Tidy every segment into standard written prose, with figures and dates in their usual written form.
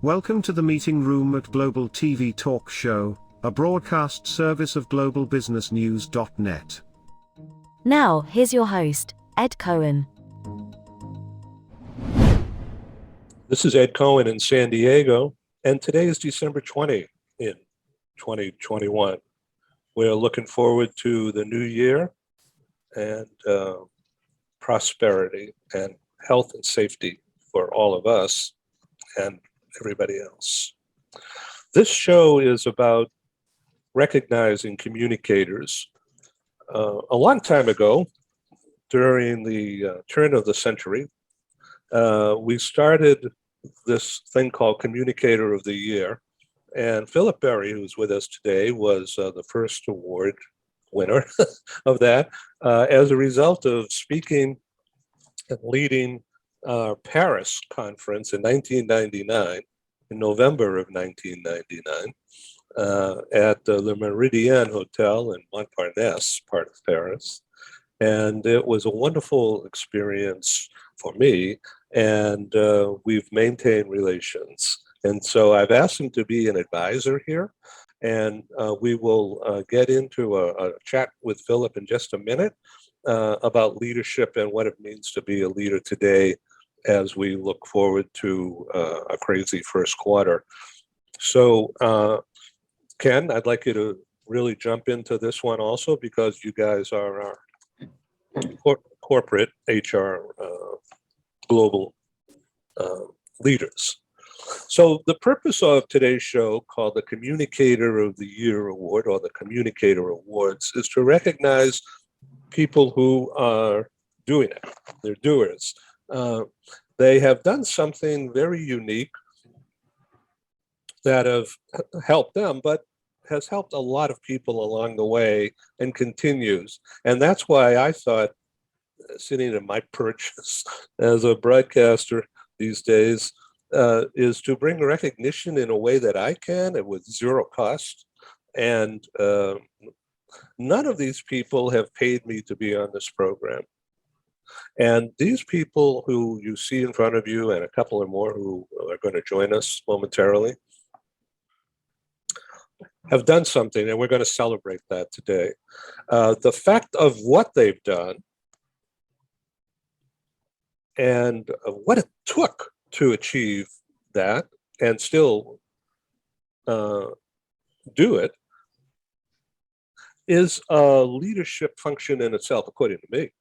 Welcome to the meeting room at Global TV Talk Show, a broadcast service of globalbusinessnews.net. Now, here's your host, Ed Cohen. This is Ed Cohen in San Diego, and today is December 20 in 2021. We're looking forward to the new year and prosperity and health and safety for all of us and everybody else. This show is about recognizing communicators. A long time ago, during the turn of the century, we started this thing called Communicator of the Year. And Philip Berry, who's with us today, was the first award winner of that as a result of speaking and leading our Paris conference in 1999, in November of 1999, at the Méridien Hotel in Montparnasse, part of Paris. And it was a wonderful experience for me, and we've maintained relations. And so I've asked him to be an advisor here, and we will get into a chat with Philip in just a minute about leadership and what it means to be a leader today as we look forward to a crazy first quarter. So Ken, I'd like you to really jump into this one also, because you guys are our corporate HR global leaders. So the purpose of today's show, called the Communicator of the Year Award, or the Communicator Awards, is to recognize people who are doing it. They're doers. They have done something very unique that have helped them, but has helped a lot of people along the way and continues. And that's why I thought, sitting in my perch as a broadcaster these days, is to bring recognition in a way that I can, and with zero cost. And none of these people have paid me to be on this program. And these people who you see in front of you, and a couple or more who are going to join us momentarily, have done something, and we're going to celebrate that today. The fact of what they've done and what it took to achieve that and still do it is a leadership function in itself, according to me.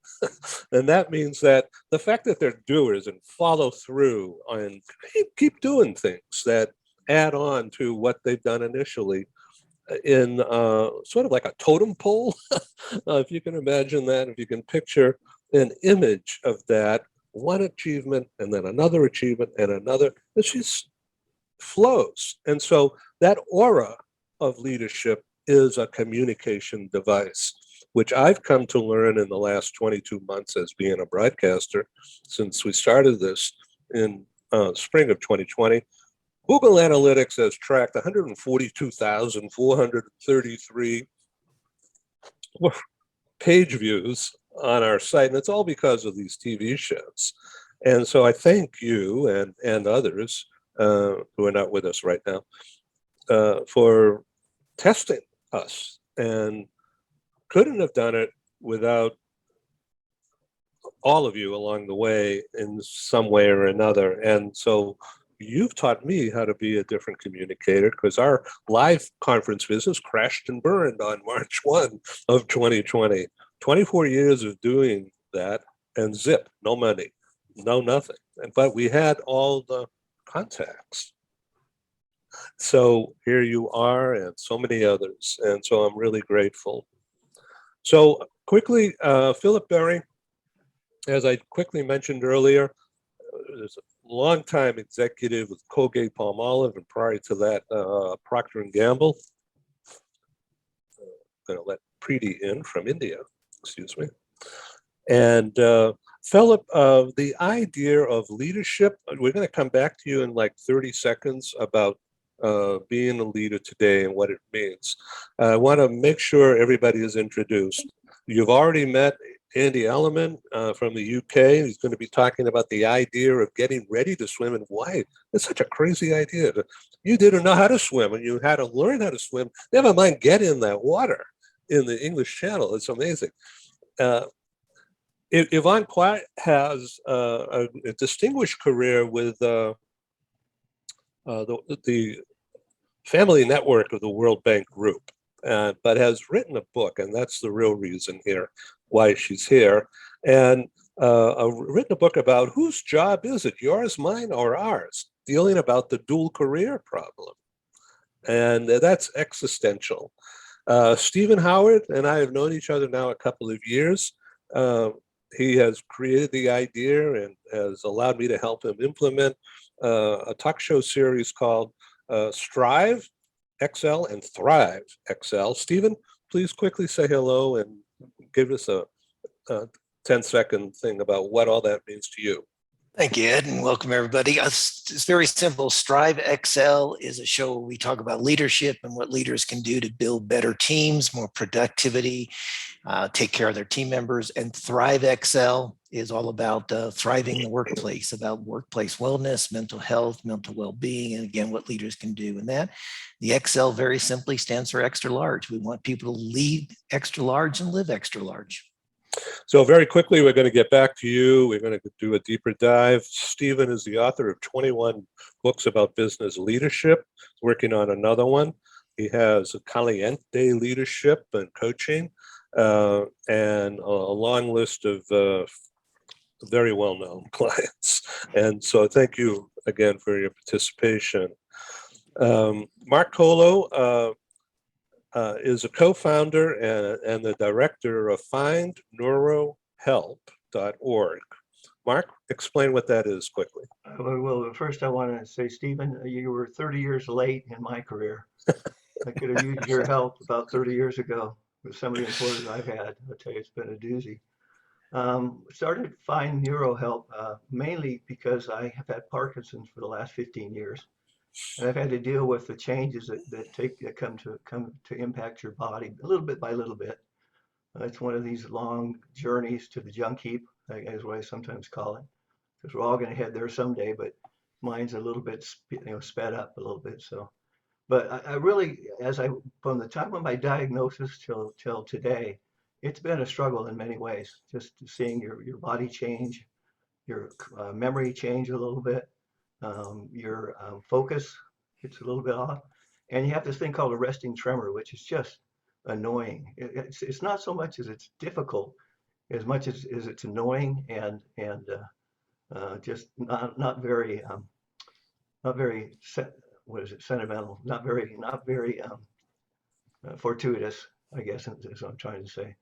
And that means that the fact that they're doers and follow through and keep doing things that add on to what they've done initially in sort of like a totem pole, if you can imagine that, if you can picture an image of that, one achievement and then another achievement and another, it just flows. And so that aura of leadership is a communication device, which I've come to learn in the last 22 months as being a broadcaster since we started this in spring of 2020. Google Analytics has tracked 142,433 page views on our site, and it's all because of these TV shows. And so I thank you and others who are not with us right now for testing us, and couldn't have done it without all of you along the way in some way or another. And so you've taught me how to be a different communicator, because our live conference business crashed and burned on March 1 of 2020. 24 years of doing that, and zip, no money, no nothing. But we had all the contacts. So here you are, and so many others. And so I'm really grateful. So quickly, Philip Berry, as I quickly mentioned earlier, is a longtime executive with Colgate-Palmolive, and prior to that, Procter & Gamble. I'm going to let Preeti in from India, excuse me. And Philip, the idea of leadership, we're going to come back to you in like 30 seconds about being a leader today and what it means. I want to make sure everybody is introduced. You've already met Andy Elliman from the UK. He's going to be talking about the idea of getting ready to swim and why it's such a crazy idea. You didn't know how to swim and you had to learn how to swim. Never mind get in that water in the English Channel. It's amazing. Yvonne Quat has a distinguished career with the family network of the World Bank Group, but has written a book, and that's the real reason here why she's here, and written a book about whose job is it, yours, mine, or ours, dealing about the dual career problem, and that's existential. Stephen Howard and I have known each other now a couple of years. He has created the idea and has allowed me to help him implement a talk show series called Strive XL and Thrive XL. Stephen, please quickly say hello and give us a 10-second thing about what all that means to you. Thank you, Ed, and welcome everybody. It's very simple. Strive XL is a show where we talk about leadership and what leaders can do to build better teams, more productivity, take care of their team members. And Thrive XL is all about thriving in the workplace, about workplace wellness, mental health, mental well-being, and again, what leaders can do in that. The XL very simply stands for extra large. We want people to lead extra large and live extra large. So very quickly, we're going to get back to you. We're going to do a deeper dive. Stephen is the author of 21 books about business leadership, working on another one. He has a Caliente leadership and coaching, and a long list of very well-known clients. And so thank you again for your participation. Mark Colo is a co-founder and the director of findneurohelp.org. Mark, explain what that is quickly. Well, first I want to say, Stephen, you were 30 years late in my career. I could have used your help about 30 years ago with some of the employers I've had. I'll tell you, it's been a doozy. Started Find Neuro Help mainly because I have had Parkinson's for the last 15 years. And I've had to deal with the changes that come to impact your body a little bit by little bit. It's one of these long journeys to the junk heap, is what I sometimes call it, because we're all going to head there someday. But mine's a little bit, sped up a little bit. So, but I really, from the time of my diagnosis till today, it's been a struggle in many ways. Just seeing your body change, your memory change a little bit. Your focus gets a little bit off, and you have this thing called a resting tremor, which is just annoying. It's not so much as it's difficult, as much as it's annoying and just not very sentimental, not very fortuitous, I guess is what I'm trying to say.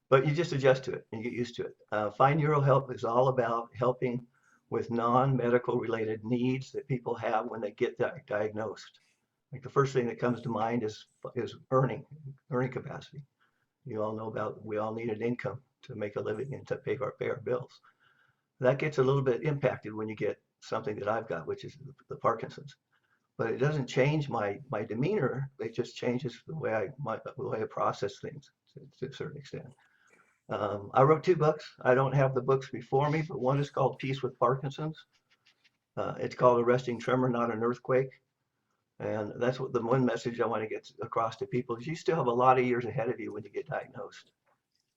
But you just adjust to it and you get used to it. Find Neural Help is all about helping with non-medical related needs that people have when they get diagnosed. Like the first thing that comes to mind is earning capacity. You all know we all need an income to make a living and to pay our bills. That gets a little bit impacted when you get something that I've got, which is the Parkinson's. But it doesn't change my demeanor. It just changes the way I process things to a certain extent. I wrote 2 books. I don't have the books before me, but one is called Peace with Parkinson's. It's called A Resting Tremor, Not an Earthquake. And that's what the one message I want to get across to people is you still have a lot of years ahead of you when you get diagnosed.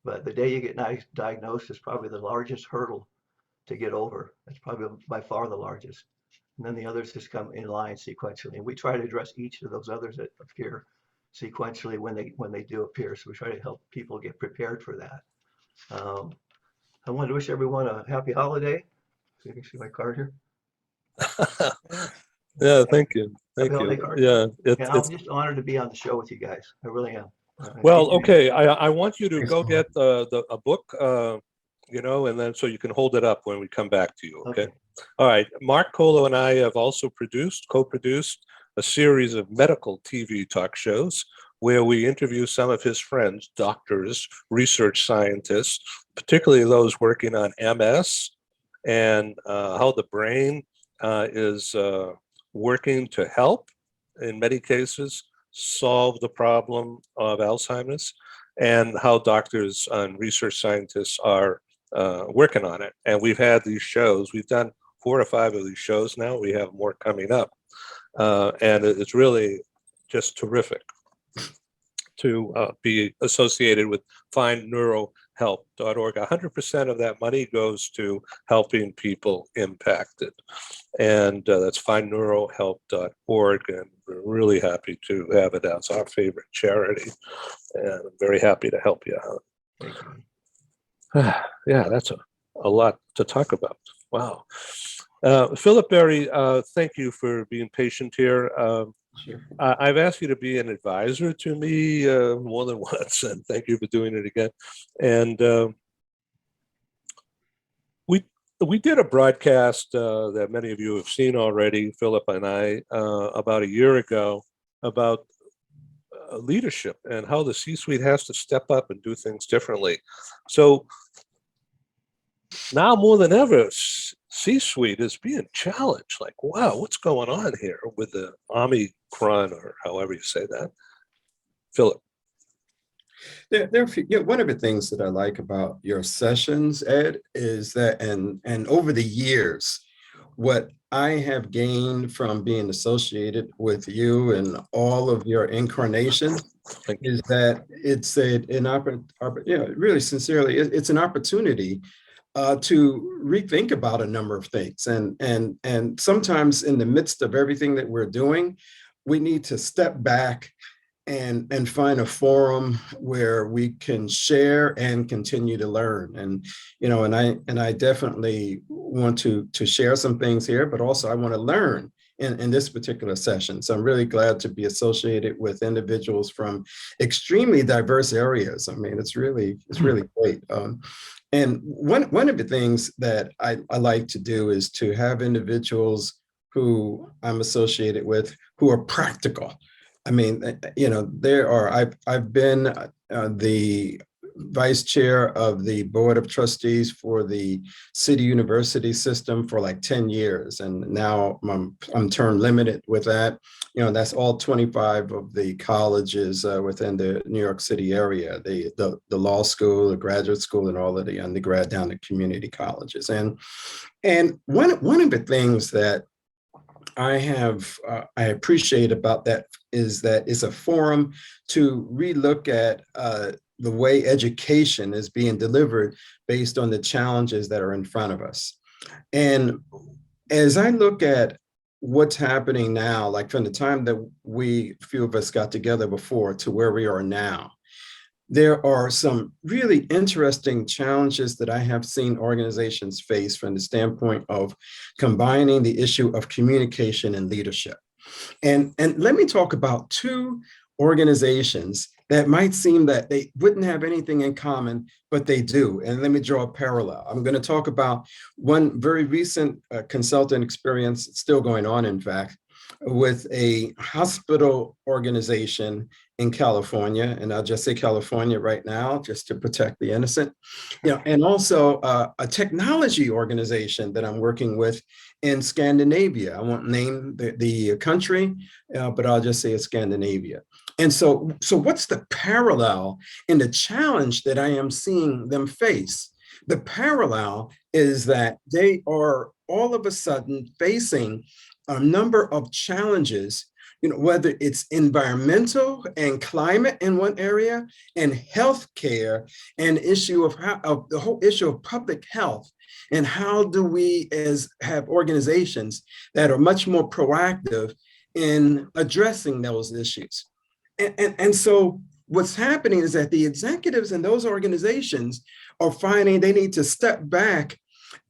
But the day you get diagnosed is probably the largest hurdle to get over. That's probably by far the largest. And then the others just come in line sequentially. And we try to address each of those others that appear sequentially when they do appear. So we try to help people get prepared for that. I want to wish everyone a happy holiday. So you can see my card here. Yeah, thank you. Thank Happy holiday you. card. Yeah, And I'm just honored to be on the show with you guys. I really am. well, okay. I want you to go get a book, and then so you can hold it up when we come back to you. Okay. All right. Mark Colo and I have also co-produced a series of medical TV talk shows where we interview some of his friends, doctors, research scientists, particularly those working on MS and how the brain is working to help, in many cases, solve the problem of Alzheimer's. and how doctors and research scientists are working on it. And we've had these shows. We've done 4 or 5 of these shows now. We have more coming up. And it's really just terrific to be associated with findneurohelp.org. 100% of that money goes to helping people impacted. And that's findneurohelp.org. And we're really happy to have it as our favorite charity. And I'm very happy to help you out. Thank you. Yeah, that's a lot to talk about. Wow. Philip Berry, thank you for being patient here. Sure. I've asked you to be an advisor to me more than once, and thank you for doing it again. And we did a broadcast that many of you have seen already, Philip and I, about a year ago, about leadership and how the C-suite has to step up and do things differently. So now more than ever, C-suite is being challenged. Like, wow, what's going on here with the Omicron, or however you say that? Philip. One of the things that I like about your sessions, Ed, is that, and over the years, what I have gained from being associated with you and all of your incarnations is that it's really sincerely, it's an opportunity to rethink about a number of things. And sometimes in the midst of everything that we're doing, we need to step back and find a forum where we can share and continue to learn. And I definitely want to share some things here, but also I want to learn in this particular session. So I'm really glad to be associated with individuals from extremely diverse areas. I mean, it's really great. And one of the things that I like to do is to have individuals who I'm associated with who are practical. I mean, I've been the vice chair of the board of trustees for the city university system for like 10 years. And now I'm term limited with that. That's all 25 of the colleges within the New York City area, the law school, the graduate school, and all of the undergrad down to community colleges. And one of the things that I appreciate about that is that it's a forum to relook at the way education is being delivered based on the challenges that are in front of us. And as I look at what's happening now, like from the time that a few of us got together before to where we are now, there are some really interesting challenges that I have seen organizations face from the standpoint of combining the issue of communication and leadership. And let me talk about 2 organizations that might seem that they wouldn't have anything in common, but they do. And let me draw a parallel. I'm going to talk about one very recent consultant experience, still going on, in fact, with a hospital organization in California, and I'll just say California right now, just to protect the innocent, and also a technology organization that I'm working with in Scandinavia. I won't name the country, but I'll just say it's Scandinavia. And so what's the parallel in the challenge that I am seeing them face? The parallel is that they are all of a sudden facing a number of challenges, whether it's environmental and climate in one area, and healthcare, and the whole issue of public health, and how do we have organizations that are much more proactive in addressing those issues. And so what's happening is that the executives in those organizations are finding they need to step back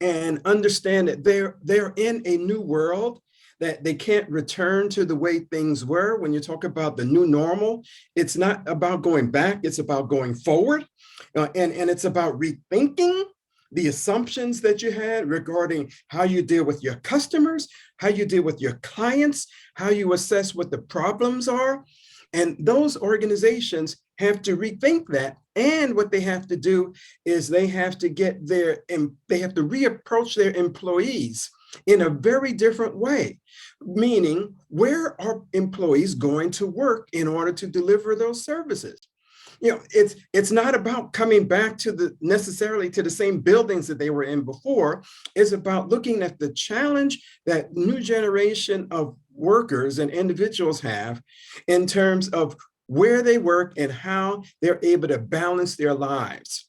and understand that they're in a new world, that they can't return to the way things were. When you talk about the new normal, it's not about going back, it's about going forward. And it's about rethinking the assumptions that you had regarding how you deal with your customers, how you deal with your clients, how you assess what the problems are. And those organizations have to rethink that. And what they have to do is they have to reapproach their employees in a very different way, meaning where are employees going to work in order to deliver those services? it's not about coming back to necessarily to the same buildings that they were in before. It's about looking at the challenge that new generation of workers and individuals have in terms of where they work and how they're able to balance their lives.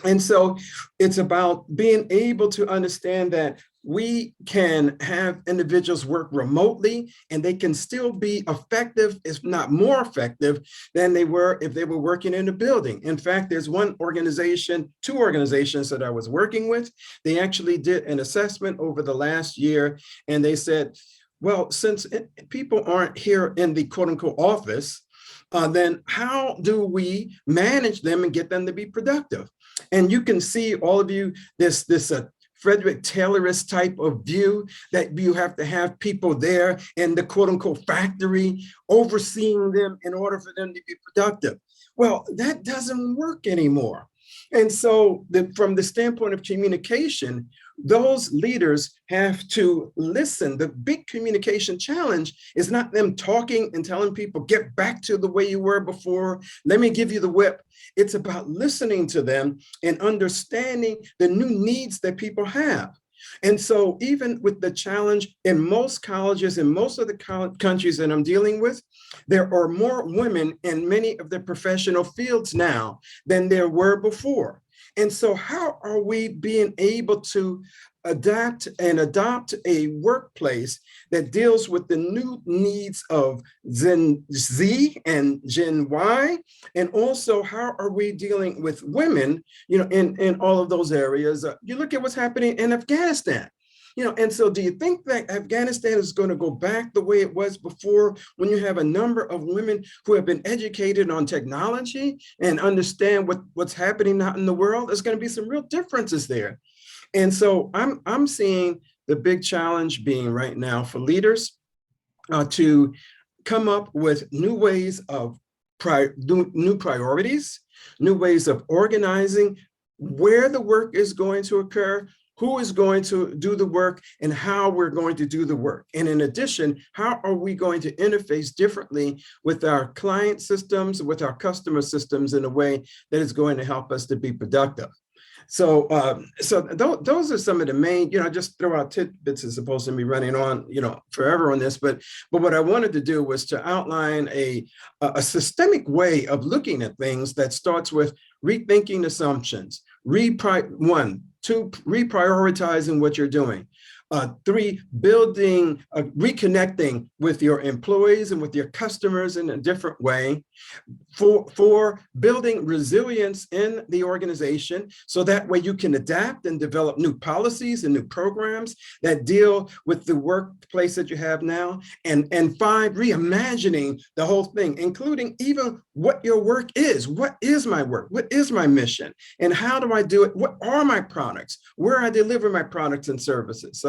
And so it's about being able to understand that we can have individuals work remotely and they can still be effective, if not more effective than they were if they were working in a building. In fact, there's two organizations that I was working with. They actually did an assessment over the last year, and they said, well, since people aren't here in the quote unquote office, then how do we manage them and get them to be productive? And you can see, all of you, this Frederick Taylorist type of view that you have to have people there in the quote unquote factory overseeing them in order for them to be productive. Well, that doesn't work anymore. And so from the standpoint of communication, those leaders have to listen. The big communication challenge is not them talking and telling people, get back to the way you were before. Let me give you the whip. It's about listening to them and understanding the new needs that people have. And so even with the challenge in most colleges, in most of the countries that I'm dealing with, there are more women in many of the professional fields now than there were before. And so how are we being able to adapt and adopt a workplace that deals with the new needs of Gen Z and Gen Y? And also, how are we dealing with women, in all of those areas? You look at what's happening in Afghanistan. And so do you think that Afghanistan is going to go back the way it was before, when you have a number of women who have been educated on technology and understand what's happening out in the world? There's going to be some real differences there. And so I'm seeing the big challenge being right now for leaders to come up with new ways of new priorities, new ways of organizing where the work is going to occur, who is going to do the work, and how we're going to do the work. And in addition, how are we going to interface differently with our client systems, with our customer systems in a way that is going to help us to be productive? So those are some of the main, just throw out tidbits is supposed to be running on, forever on this, but what I wanted to do was to outline a systemic way of looking at things that starts with rethinking assumptions, reprioritizing what you're doing. 3, building, reconnecting with your employees and with your customers in a different way. 4, building resilience in the organization, so that way you can adapt and develop new policies and new programs that deal with the workplace that you have now. And 5, reimagining the whole thing, including even what your work is. What is my work? What is my mission? And how do I do it? What are my products? Where I deliver my products and services?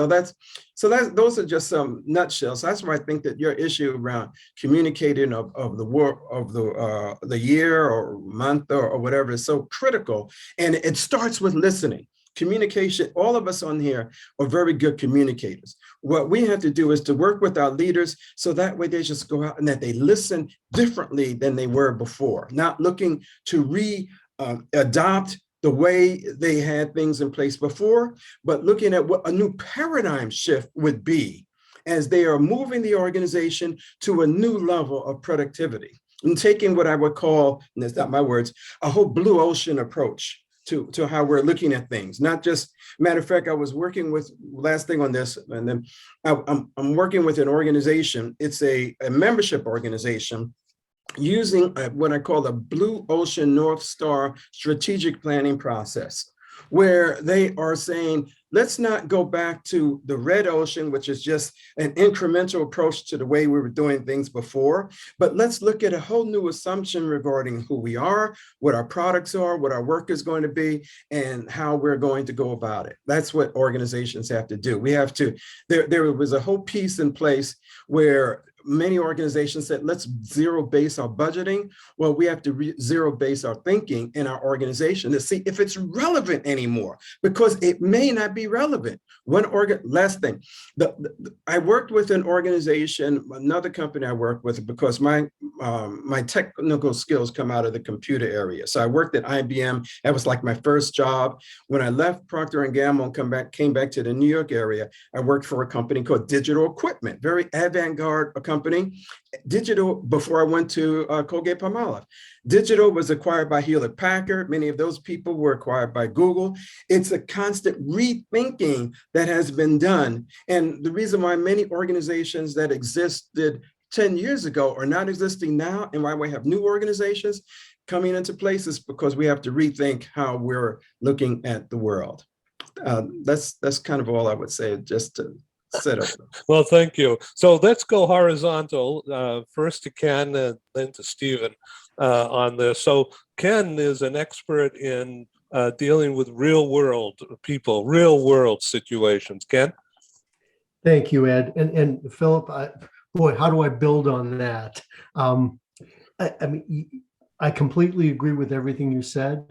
So those are just some nutshells. That's why I think that your issue around communicating of the work of the year or month or whatever is so critical. And it starts with listening. Communication, all of us on here are very good communicators. What we have to do is to work with our leaders so that way they just go out and that they listen differently than they were before, not looking to adopt the way they had things in place before, but looking at what a new paradigm shift would be as they are moving the organization to a new level of productivity and taking what I would call, and that's not my words, a whole blue ocean approach to how we're looking at things. Not just, matter of fact, I was working with, last thing on this, and then I'm working with an organization. It's a membership organization using what I call the Blue Ocean North Star strategic planning process, where they are saying, let's not go back to the red ocean, which is just an incremental approach to the way we were doing things before, but let's look at a whole new assumption regarding who we are, what our products are, what our work is going to be, and how we're going to go about it. That's what organizations have to do. We have to, there was a whole piece in place where many organizations said, let's zero base our budgeting. Well, we have to zero base our thinking in our organization to see if it's relevant anymore, because it may not be relevant. Last thing, I worked with an organization, another company I worked with, because my technical skills come out of the computer area. So I worked at IBM. That was like my first job. When I left Procter & Gamble and came back to the New York area, I worked for a company called Digital Equipment, very avant-garde company. Digital, before I went to Colgate-Palmolive. Digital was acquired by Hewlett-Packard. Many of those people were acquired by Google. It's a constant rethinking that has been done. And the reason why many organizations that existed 10 years ago are not existing now, and why we have new organizations coming into place, is because we have to rethink how we're looking at the world. That's kind of all I would say, just to set up. Well, thank you. So let's go horizontal, first to Ken and then to Stephen on this. So Ken is an expert in dealing with real world people, real world situations. Ken? Thank you, Ed. And Philip, boy, how do I build on that? I mean, I completely agree with everything you said.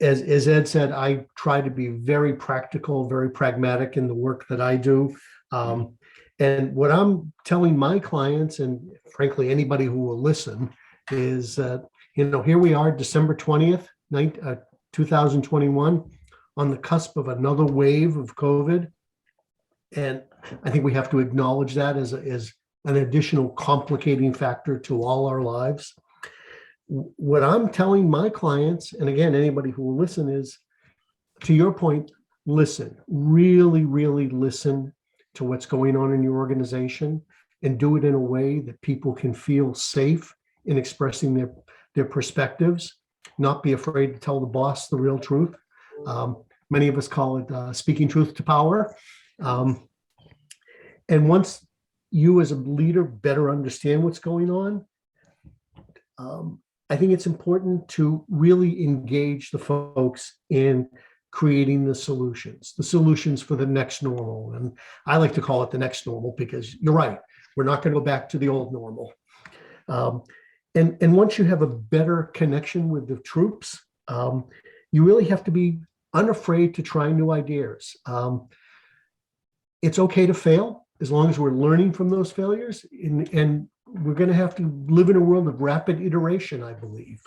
As Ed said, I try to be very practical, very pragmatic in the work that I do. And what I'm telling my clients, and frankly, anybody who will listen, is that, here we are, December 20th, 2021, on the cusp of another wave of COVID. And I think we have to acknowledge that as an additional complicating factor to all our lives. What I'm telling my clients, and again, anybody who will listen, is, to your point, listen, really, really listen to what's going on in your organization, and do it in a way that people can feel safe in expressing their perspectives, not be afraid to tell the boss the real truth. Many of us call it speaking truth to power. And once you as a leader better understand what's going on, I think it's important to really engage the folks in creating the solutions for the next normal. And I like to call it the next normal, because you're right, we're not going to go back to the old normal. And once you have a better connection with the troops, you really have to be unafraid to try new ideas. It's okay to fail, as long as we're learning from those failures. And we're going to have to live in a world of rapid iteration, I believe.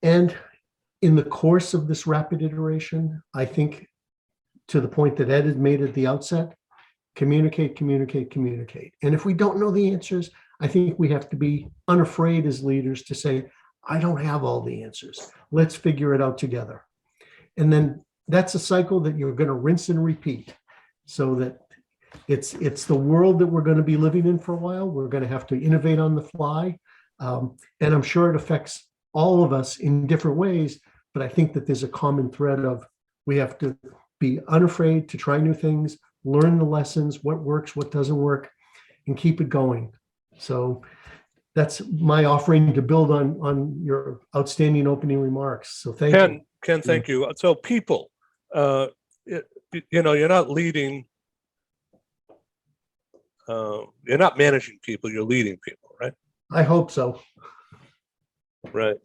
And in the course of this rapid iteration, I think, to the point that Ed had made at the outset, communicate, communicate, communicate. And if we don't know the answers, I think we have to be unafraid as leaders to say, I don't have all the answers. Let's figure it out together. And then that's a cycle that you're going to rinse and repeat, so that it's the world that we're going to be living in for a while. We're going to have to innovate on the fly. And I'm sure it affects all of us in different ways, but I think that there's a common thread of, we have to be unafraid to try new things, learn the lessons, what works, what doesn't work, and keep it going. So that's my offering to build on your outstanding opening remarks. So thank you. Ken, thank you. So people, you're not leading, you're not managing people, you're leading people, right? I hope so. Right.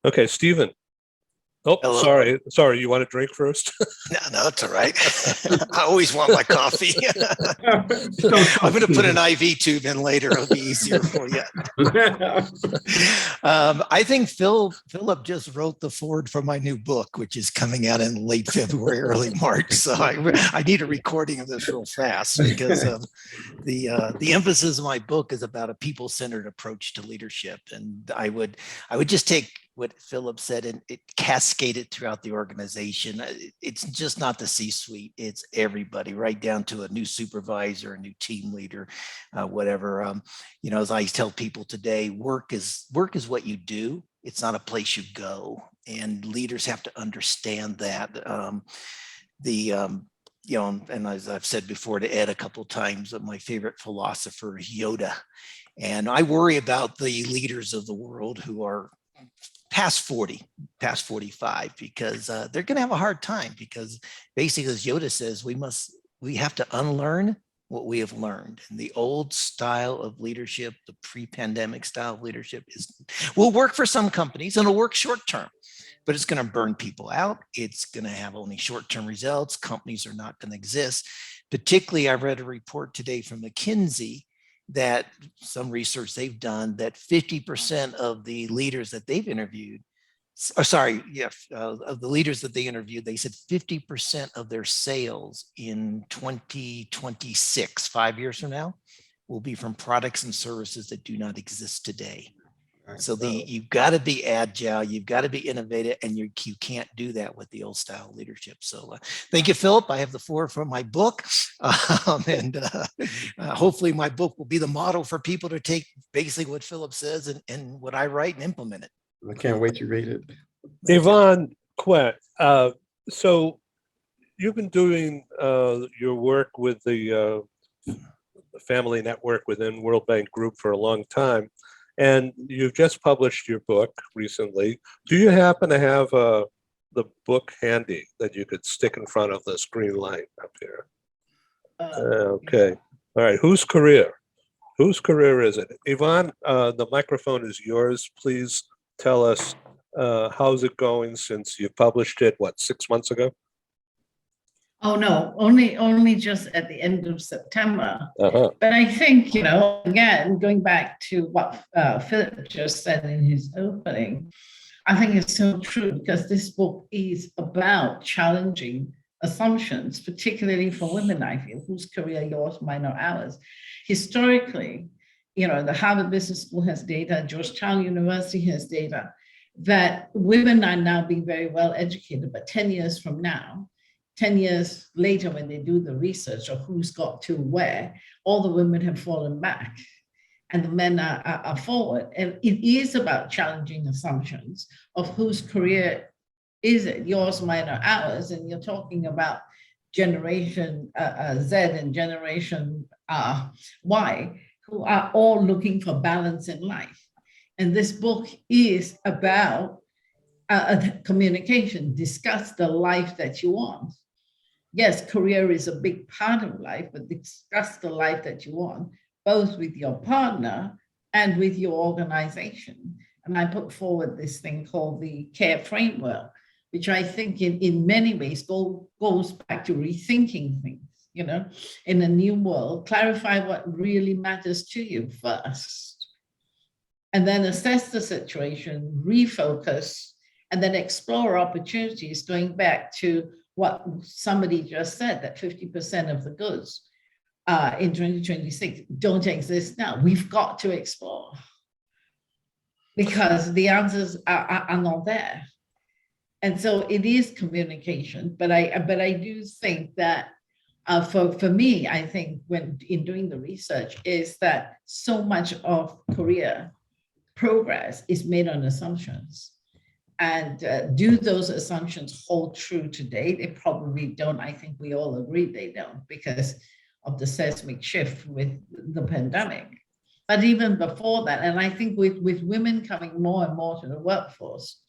Okay, Stephen. Oh, Hello. sorry. You want to drink first? No, it's all right. I always want my coffee. I'm going to put an IV tube in later. It'll be easier for you. I think Philip just wrote the foreword for my new book, which is coming out in late February, early March. So I need a recording of this real fast, because the emphasis of my book is about a people-centered approach to leadership. And I would just take what Philip said and it cascaded throughout the organization. It's just not the C-suite, it's everybody, right down to a new supervisor, a new team leader, whatever. As I tell people today, work is what you do. It's not a place you go. And leaders have to understand that. And as I've said before to Ed a couple of times, my favorite philosopher is Yoda. And I worry about the leaders of the world who are past 40, past 45, because they're going to have a hard time, because basically, as Yoda says, we have to unlearn what we have learned. And the old style of leadership, the pre-pandemic style of leadership will work for some companies and it'll work short term, but it's going to burn people out. It's going to have only short-term results. Companies are not going to exist. Particularly, I read a report today from McKinsey that some research they've done that 50% of the leaders that they've interviewed, of the leaders that they interviewed, they said 50% of their sales in 2026, 5 years from now, will be from products and services that do not exist today. Right. So you've got to be agile, you've got to be innovative, and you can't do that with the old style leadership. So thank you, Philip. I have the floor for my book, and hopefully my book will be the model for people to take basically what Philip says and what I write and implement it. I can't wait to read it. Yvonne Quet, so you've been doing your work with the Family Network within World Bank Group for a long time, and you've just published your book recently. Do you happen to have the book handy that you could stick in front of the screen light up here? Okay. All right. Whose career is it? Yvonne, the microphone is yours. Please tell us how's it going since you published it, 6 months ago? Oh, no, only just at the end of September. Uh-huh. But I think, again, going back to what Philip just said in his opening, I think it's so true because this book is about challenging assumptions, particularly for women, I feel, whose career, yours, mine, or ours. Historically, the Harvard Business School has data, Georgetown University has data, that women are now being very well educated, but 10 years from now, 10 years later, when they do the research of who's got to where, all the women have fallen back and the men are forward. And it is about challenging assumptions of whose career is it, yours, mine, or ours. And you're talking about Generation Z and Generation Y, who are all looking for balance in life. And this book is about communication. Discuss the life that you want. Yes, career is a big part of life, but discuss the life that you want, both with your partner and with your organization. And I put forward this thing called the CARE framework, which I think in many ways goes back to rethinking things, in a new world, clarify what really matters to you first, and then assess the situation, refocus, and then explore opportunities, going back to what somebody just said, that 50% of the goods in 2026 don't exist now. We've got to explore because the answers are not there. And so it is communication, but I do think that for me, I think when in doing the research is that so much of career progress is made on assumptions. And do those assumptions hold true today? They probably don't. I think we all agree they don't because of the seismic shift with the pandemic. But even before that, and I think with women coming more and more to the workforce,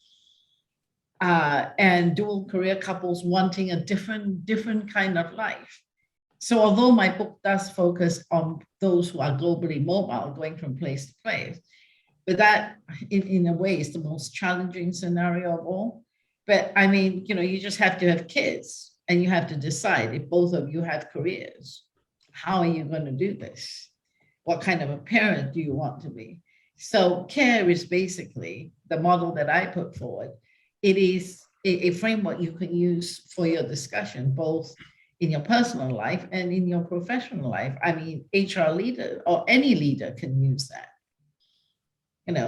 and dual career couples wanting a different kind of life. So although my book does focus on those who are globally mobile, going from place to place, but that, in a way, is the most challenging scenario of all. But I mean, you just have to have kids and you have to decide if both of you have careers. How are you going to do this? What kind of a parent do you want to be? So CARE is basically the model that I put forward. It is a framework you can use for your discussion, both in your personal life and in your professional life. I mean, HR leader or any leader can use that.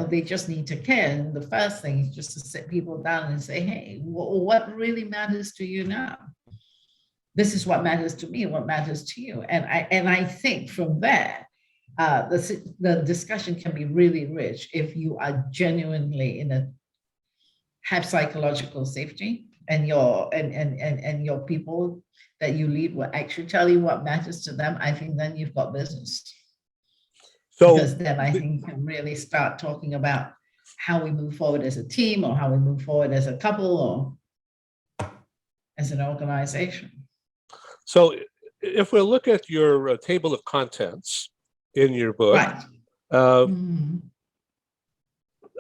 They just need to care. And the first thing is just to sit people down and say, hey, what really matters to you now? This is what matters to me, what matters to you. And I think from there, the discussion can be really rich if you are genuinely have psychological safety and your people that you lead will actually tell you what matters to them. I think then you've got business. So, because then I think you can really start talking about how we move forward as a team or how we move forward as a couple or as an organization. So if we look at your table of contents in your book, Right. uh, Mhm.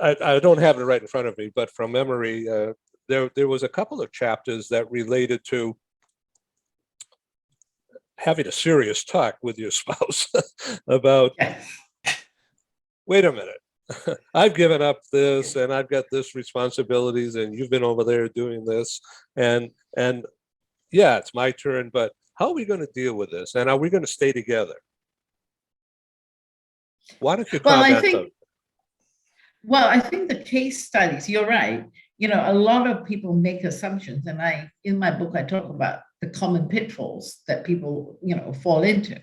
I don't have it right in front of me, but from memory, there was a couple of chapters that related to having a serious talk with your spouse about, Yes. wait a minute, I've given up this and I've got this responsibilities and you've been over there doing this. And yeah, it's my turn, but how are we going to deal with this? And are we going to stay together? Why don't you Well, comment on? I think the case studies, you're right. A lot of people make assumptions, and in my book, I talk about the common pitfalls that people, fall into.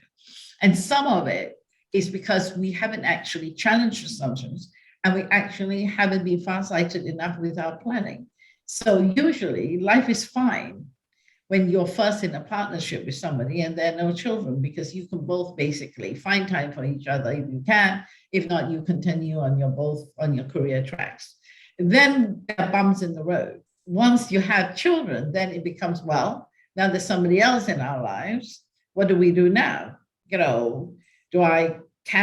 And some of it is because we haven't actually challenged assumptions, and we actually haven't been farsighted enough with our planning. So usually life is fine when you're first in a partnership with somebody and there are no children, because you can both basically find time for each other if you can. If not, you continue on your career tracks. Then there are bumps in the road. Once you have children, then it becomes, well, now there's somebody else in our lives. What do we do now? Can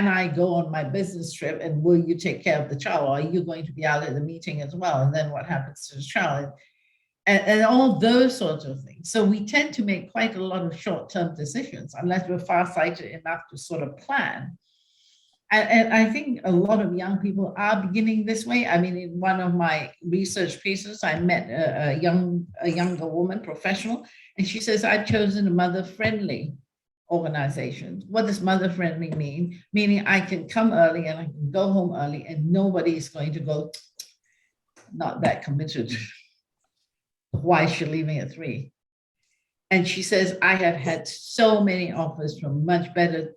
I go on my business trip and will you take care of the child? Or are you going to be out at the meeting as well? And then what happens to the child? And all those sorts of things. So we tend to make quite a lot of short-term decisions unless we're farsighted enough to sort of plan. And I think a lot of young people are beginning this way. I mean, in one of my research pieces, I met a younger woman, professional, and she says, I've chosen a mother-friendly organization. What does mother-friendly mean? Meaning I can come early and I can go home early and nobody is going to go, not that committed. Why is she leaving at 3? And she says, I have had so many offers from much better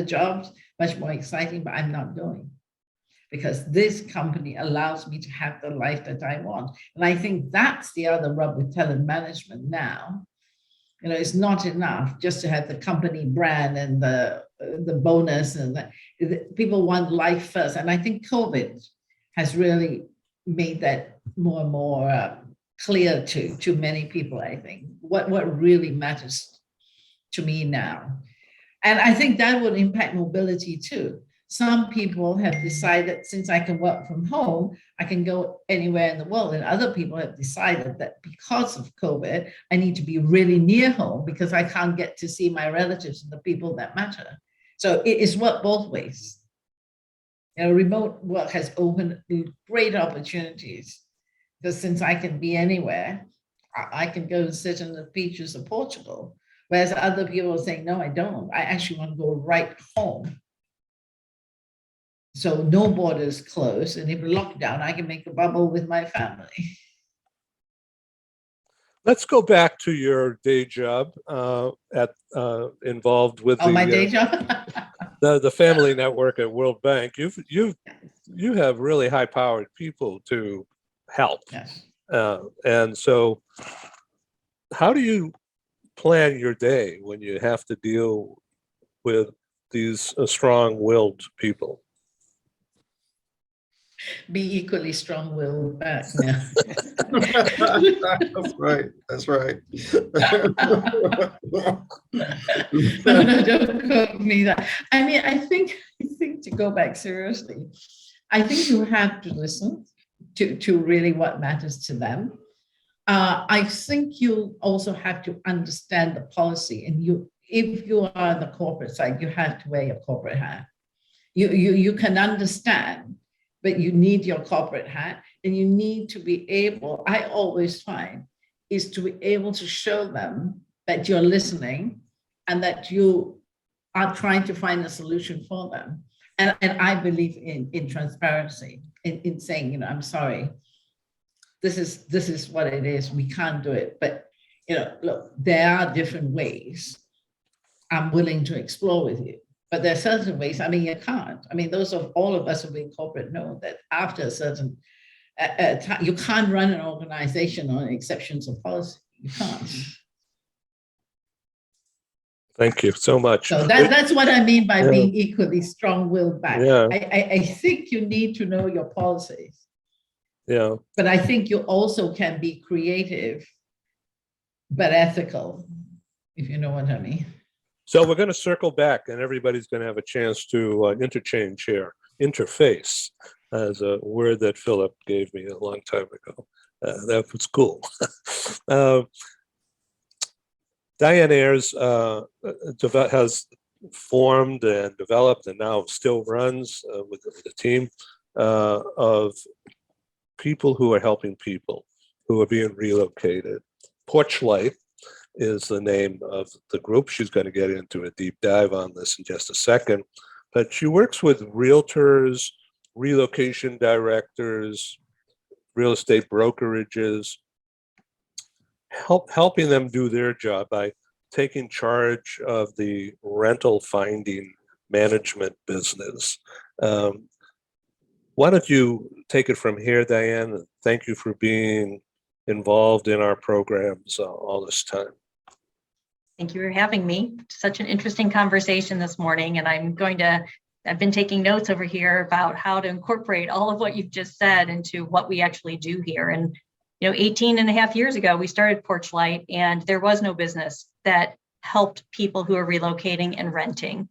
jobs, much more exciting, but I'm not going because this company allows me to have the life that I want. And I think that's the other rub with talent management now. It's not enough just to have the company brand and the bonus, and people want life first. And I think COVID has really made that more and more clear to many people. I think what really matters to me now, and I think that would impact mobility too. Some people have decided, since I can work from home, I can go anywhere in the world, and other people have decided that because of COVID, I need to be really near home because I can't get to see my relatives and the people that matter. So it is worked both ways. Remote work has opened great opportunities. Because since I can be anywhere, I can go and sit on the beaches of Portugal. Whereas other people are saying, no, I don't. I actually want to go right home. So no borders closed. And if lockdown, I can make a bubble with my family. Let's go back to your day job involved with my day job? the family network at World Bank. You have really high-powered people to help. Yes. And so how do you plan your day when you have to deal with these strong-willed people? Be equally strong-willed back now. That's right. That's right. No, don't quote me that. I mean, I think to go back seriously, I think you have to listen to really what matters to them. I think you also have to understand the policy, and if you are on the corporate side, you have to wear your corporate hat. You can understand, but you need your corporate hat, and you need to be able, I always find, is to be able to show them that you're listening and that you are trying to find a solution for them. And I believe in transparency, in saying, I'm sorry, this is what it is. We can't do it. But, look, there are different ways I'm willing to explore with you. But there are certain ways, you can't. Those of all of us who are in corporate know that after a certain time, you can't run an organization on exceptions of policy. You can't. Thank you so much. So that's what I mean by being equally strong-willed back. Yeah. I think you need to know your policies. Yeah. But I think you also can be creative, but ethical. if you know what I mean. So we're going to circle back, and everybody's going to have a chance to interchange here. Interface, as a word that Philip gave me a long time ago. That was cool. Diane Ayers has formed and developed and now still runs with a team of people who are helping people who are being relocated. Porch Light is the name of the group. She's going to get into a deep dive on this in just a second. But she works with realtors, relocation directors, real estate brokerages, helping them do their job by taking charge of the rental finding management business. Why don't you take it from here, Diane? Thank you for being involved in our programs all this time. Thank you for having me. Such an interesting conversation this morning, and I've been taking notes over here about how to incorporate all of what you've just said into what we actually do here. And 18 and a half years ago, we started Porch Light, and there was no business that helped people who are relocating and renting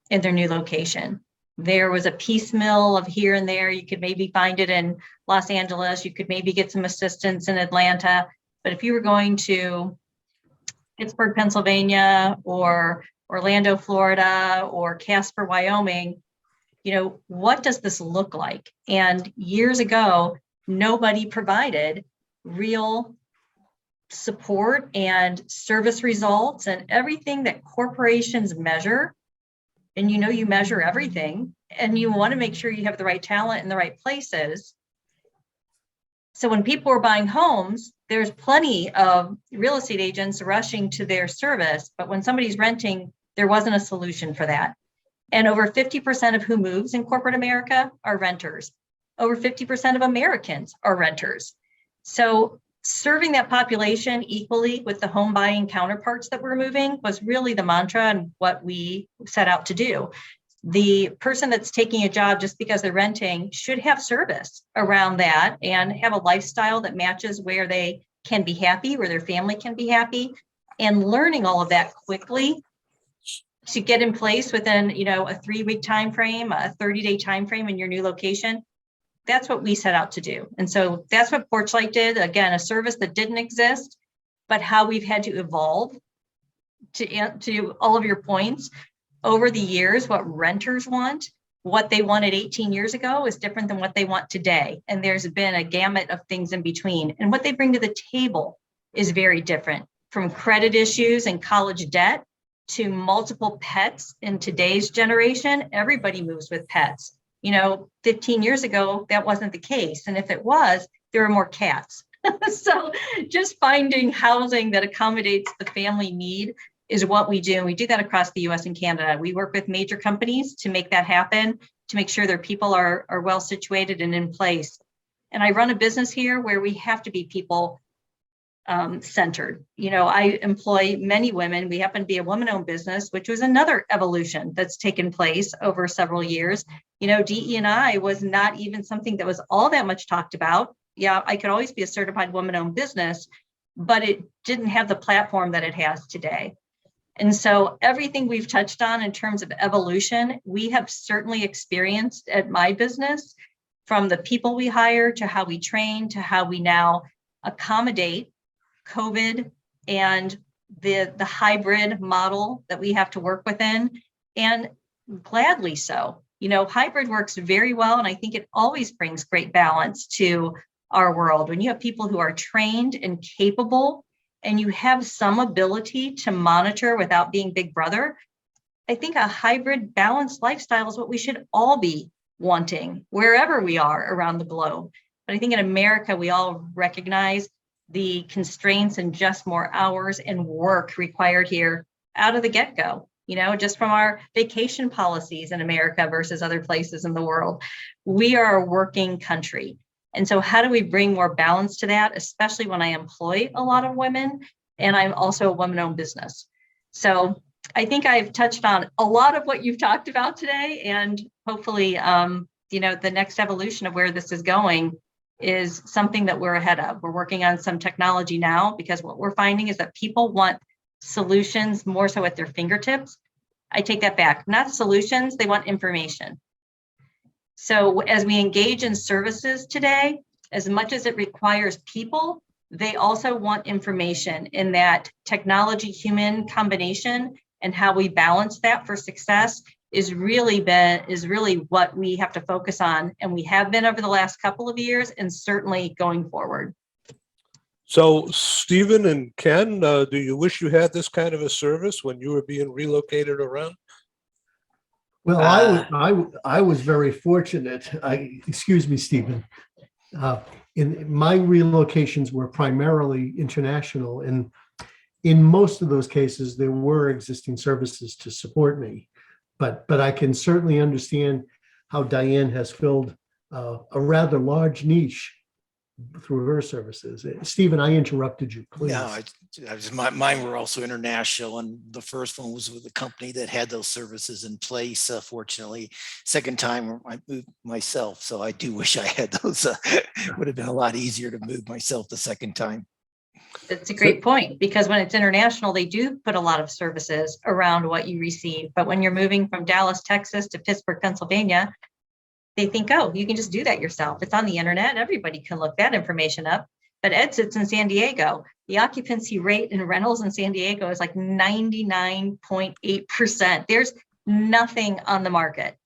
in their new location. There was a piecemeal of here and there. You could maybe find it in Los Angeles. You could maybe get some assistance in Atlanta. But if you were going to Pittsburgh, Pennsylvania, or Orlando, Florida, or Casper, Wyoming, what does this look like? And years ago, nobody provided real support and service results and everything that corporations measure. And you measure everything, and you want to make sure you have the right talent in the right places. So when people are buying homes, there's plenty of real estate agents rushing to their service, but when somebody's renting, there wasn't a solution for that. And over 50% of who moves in corporate America are renters. Over 50% of Americans are renters. So serving that population equally with the home buying counterparts that we're moving was really the mantra and what we set out to do. The person that's taking a job just because they're renting should have service around that and have a lifestyle that matches where they can be happy, where their family can be happy, and learning all of that quickly to get in place within, a 3-week time frame, a 30-day time frame in your new location. That's what we set out to do. And so that's what Porch Light did. Again, a service that didn't exist, but how we've had to evolve to all of your points over the years. What renters want, what they wanted 18 years ago is different than what they want today. And there's been a gamut of things in between. And what they bring to the table is very different, from credit issues and college debt to multiple pets. In today's generation, everybody moves with pets. 15 years ago, that wasn't the case. And if it was, there were more cats. So just finding housing that accommodates the family need is what we do. And we do that across the US and Canada. We work with major companies to make that happen, to make sure their people are well situated and in place. And I run a business here where we have to be people centered. I employ many women. We happen to be a woman-owned business, which was another evolution that's taken place over several years. DE&I was not even something that was all that much talked about. Yeah, I could always be a certified woman-owned business, but it didn't have the platform that it has today. And so everything we've touched on in terms of evolution, we have certainly experienced at my business, from the people we hire to how we train to how we now accommodate COVID and the hybrid model that we have to work within, and gladly so. Hybrid works very well, and I think it always brings great balance to our world. When you have people who are trained and capable, and you have some ability to monitor without being Big Brother, I think a hybrid balanced lifestyle is what we should all be wanting wherever we are around the globe. But I think in America, we all recognize the constraints and just more hours and work required here out of the get-go, just from our vacation policies in America versus other places in the world. We are a working country. And so how do we bring more balance to that, especially when I employ a lot of women, and I'm also a woman-owned business. So I think I've touched on a lot of what you've talked about today, and hopefully, the next evolution of where this is going is something that we're ahead of. We're working on some technology now, because what we're finding is that people want solutions more so at their fingertips. I take that back. Not solutions, they want information. So as we engage in services today, as much as it requires people, they also want information in that technology-human combination, and how we balance that for success is really what we have to focus on. And we have been over the last couple of years, and certainly going forward. So Stephen and Ken, do you wish you had this kind of a service when you were being relocated around? Well, I was very fortunate. Excuse me, Stephen. In my relocations were primarily international, and in most of those cases, there were existing services to support me. But I can certainly understand how Diane has filled a rather large niche through her services. Stephen, I interrupted you, please. No, mine were also international, and the first one was with a company that had those services in place. Fortunately, second time I moved myself, so I do wish I had those. It would have been a lot easier to move myself the second time. That's a great point, because when it's international, they do put a lot of services around what you receive. But when you're moving from Dallas, Texas to Pittsburgh, Pennsylvania, they think, oh, you can just do that yourself. It's on the internet. Everybody can look that information up. But Ed sits in San Diego. The occupancy rate in rentals in San Diego is like 99.8%. There's nothing on the market.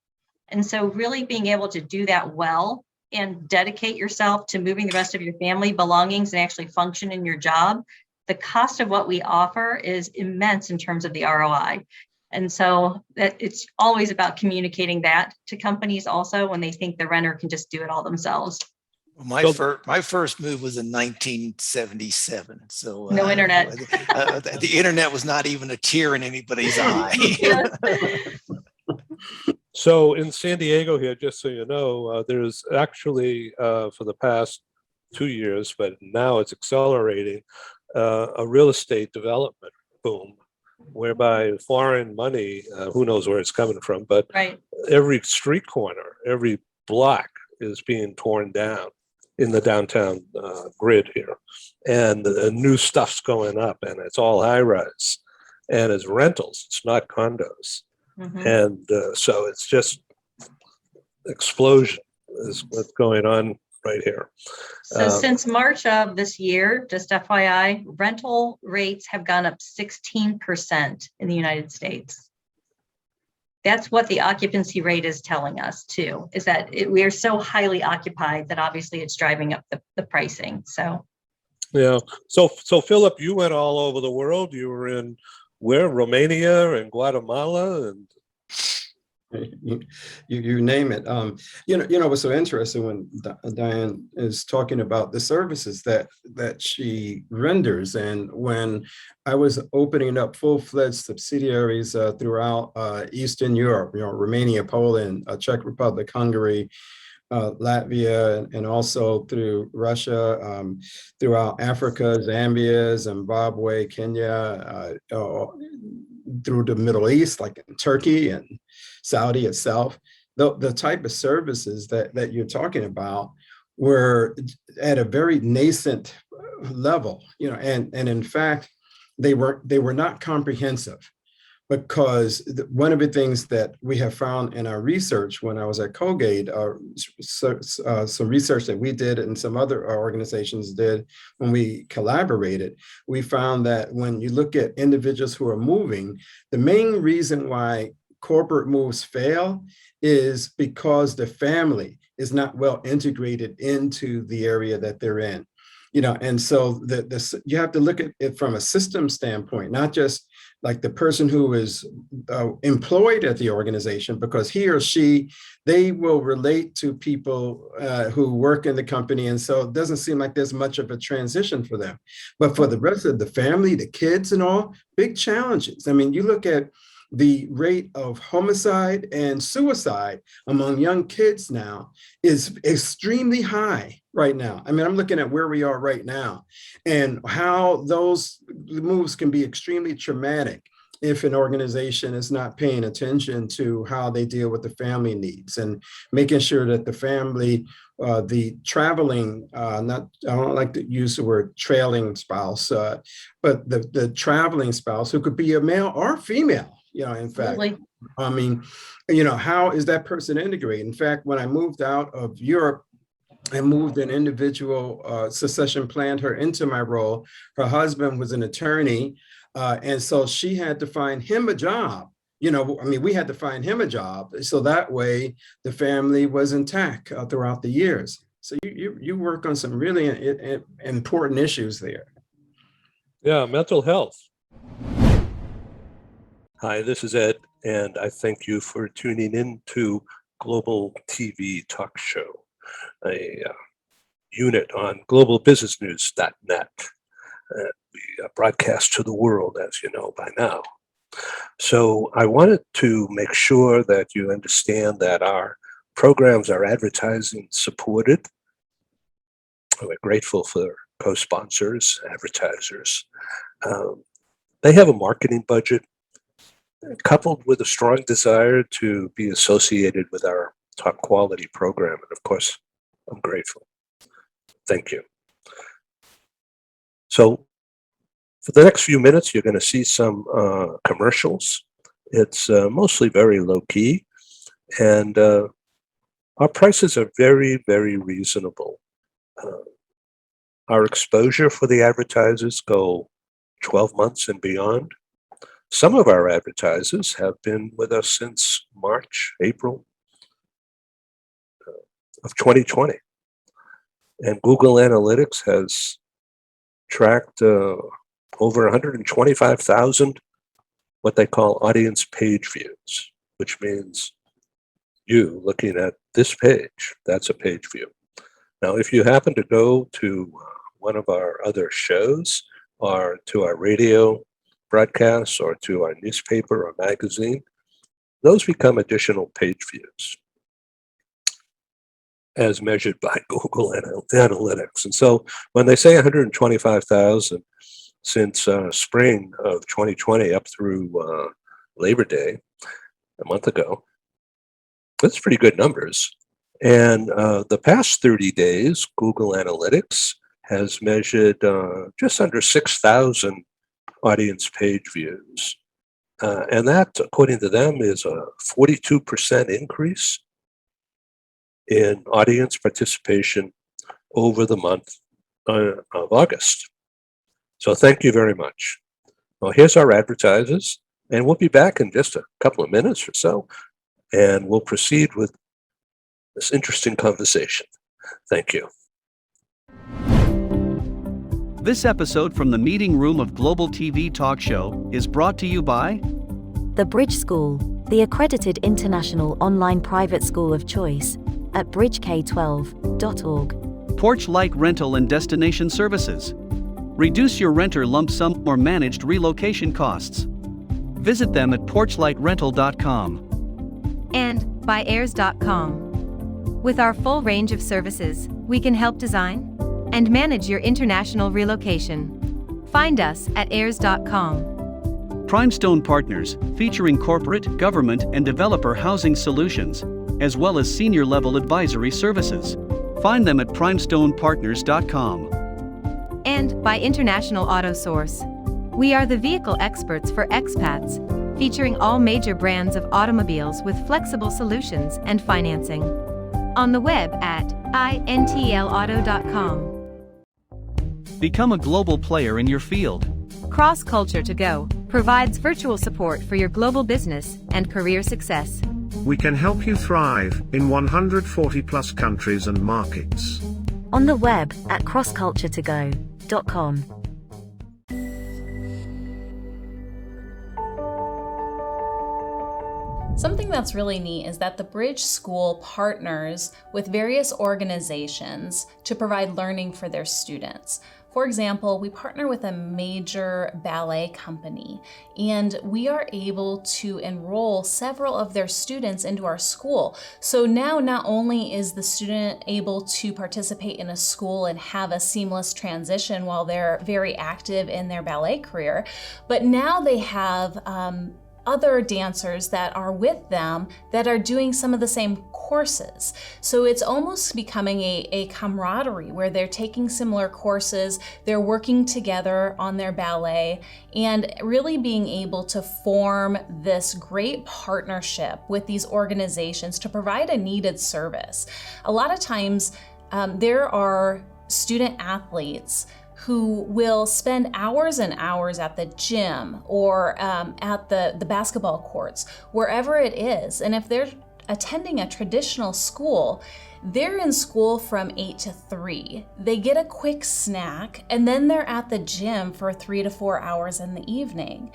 And so really being able to do that well and dedicate yourself to moving the rest of your family belongings and actually function in your job, the cost of what we offer is immense in terms of the ROI. And so that it's always about communicating that to companies also when they think the renter can just do it all themselves. Well, my first move was in 1977. So no internet. The internet was not even a tear in anybody's eye. So in San Diego here, just so you know, there's actually for the past 2 years, but now it's accelerating, a real estate development boom, whereby foreign money, who knows where it's coming from, but right. Every street corner, every block is being torn down in the downtown grid here. And the new stuff's going up, and it's all high rise, and it's rentals, it's not condos. Mm-hmm. And so it's just explosion is what's going on right here. So since March of this year, just FYI, rental rates have gone up 16% in the United States. That's what the occupancy rate is telling us too, is that we are so highly occupied that obviously it's driving up the pricing. So yeah. So Philip, you went all over the world. You were in where? Romania and Guatemala and you name it. You know what's so interesting when Diane is talking about the services that she renders, and when I was opening up full-fledged subsidiaries throughout Eastern Europe, Romania, Poland, Czech Republic, Hungary, Latvia, and also through Russia, throughout Africa, Zambia, Zimbabwe, Kenya, through the Middle East, like in Turkey and Saudi itself. The type of services that you're talking about were at a very nascent level, and in fact, they were not comprehensive. Because one of the things that we have found in our research when I was at Colgate, some research that we did and some other organizations did when we collaborated, we found that when you look at individuals who are moving, the main reason why corporate moves fail is because the family is not well integrated into the area that they're in. And so you have to look at it from a system standpoint, not just like the person who is employed at the organization, because he or she, they will relate to people who work in the company. And so it doesn't seem like there's much of a transition for them. But for the rest of the family, the kids and all, big challenges. I mean, you look at the rate of homicide and suicide among young kids now is extremely high right now. I mean, I'm looking at where we are right now and how those moves can be extremely traumatic if an organization is not paying attention to how they deal with the family needs and making sure that the family, the traveling, I don't like to use the word trailing spouse, but the traveling spouse, who could be a male or female, in fact. Absolutely. I mean, how is that person integrated? In fact, when I moved out of Europe, I moved an individual, succession planned her into my role. Her husband was an attorney. And so she had to find him a job. We had to find him a job. So that way the family was intact throughout the years. So you work on some really important issues there. Yeah, mental health. Hi, this is Ed, and I thank you for tuning in to Global TV Talk Show, a unit on globalbusinessnews.net. We broadcast to the world, as you know by now. So I wanted to make sure that you understand that our programs are advertising supported. We're grateful for co-sponsors, advertisers. They have a marketing budget coupled with a strong desire to be associated with our top quality program. And of course, I'm grateful. Thank you. So for the next few minutes, you're going to see some commercials. It's mostly very low key, and our prices are very, very reasonable. Our exposure for the advertisers go 12 months and beyond. Some of our advertisers have been with us since March, April of 2020. And Google Analytics has tracked over 125,000 what they call audience page views, which means you looking at this page, that's a page view. Now, if you happen to go to one of our other shows or to our radio broadcasts or to our newspaper or magazine, those become additional page views as measured by Google Analytics. And so when they say 125,000 since spring of 2020 up through Labor Day, a month ago, that's pretty good numbers. And the past 30 days, Google Analytics has measured just under 6,000 audience page views. And that, according to them, is a 42% increase in audience participation over the month of August. So thank you very much. Well, here's our advertisers, and we'll be back in just a couple of minutes or so, and we'll proceed with this interesting conversation. Thank you. This episode from the meeting room of Global TV Talk Show is brought to you by The Bridge School, the accredited international online private school of choice, at bridgek12.org. Porch Light Rental and Destination Services. Reduce your renter lump sum or managed relocation costs. Visit them at porchlightrental.com. And by airs.com. With our full range of services, we can help design and manage your international relocation. Find us at airs.com. Primestone Partners, featuring corporate, government, and developer housing solutions, as well as senior-level advisory services. Find them at primestonepartners.com. And by International Auto Source. We are the vehicle experts for expats, featuring all major brands of automobiles with flexible solutions and financing. On the web at intlauto.com. Become a global player in your field. Cross Culture to Go provides virtual support for your global business and career success. We can help you thrive in 140 plus countries and markets. On the web at crossculturetogo.com. Something that's really neat is that the Bridge School partners with various organizations to provide learning for their students. For example, we partner with a major ballet company, and we are able to enroll several of their students into our school. So now not only is the student able to participate in a school and have a seamless transition while they're very active in their ballet career, but now they have other dancers that are with them that are doing some of the same courses. So it's almost becoming a camaraderie where they're taking similar courses, they're working together on their ballet, and really being able to form this great partnership with these organizations to provide a needed service. A lot of times there are student athletes who will spend hours and hours at the gym or at the basketball courts, wherever it is. And if they're attending a traditional school, they're in school from 8 to 3. They get a quick snack, and then they're at the gym for 3 to 4 hours in the evening.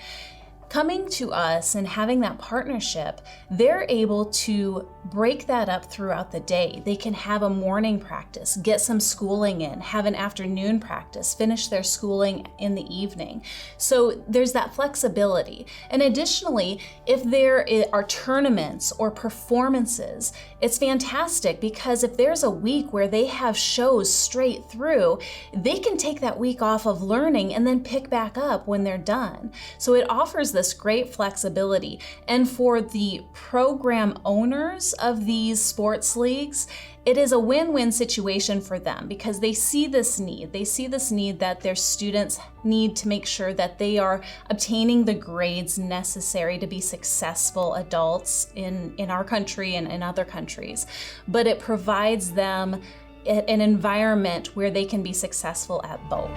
Coming to us and having that partnership, they're able to break that up throughout the day. They can have a morning practice, get some schooling in, have an afternoon practice, finish their schooling in the evening. So there's that flexibility. And additionally, if there are tournaments or performances, it's fantastic because if there's a week where they have shows straight through, they can take that week off of learning and then pick back up when they're done. So it offers this great flexibility. And for the program owners of these sports leagues, it is a win-win situation for them because they see this need. They see this need that their students need to make sure that they are obtaining the grades necessary to be successful adults in our country and in other countries. But it provides them an environment where they can be successful at both.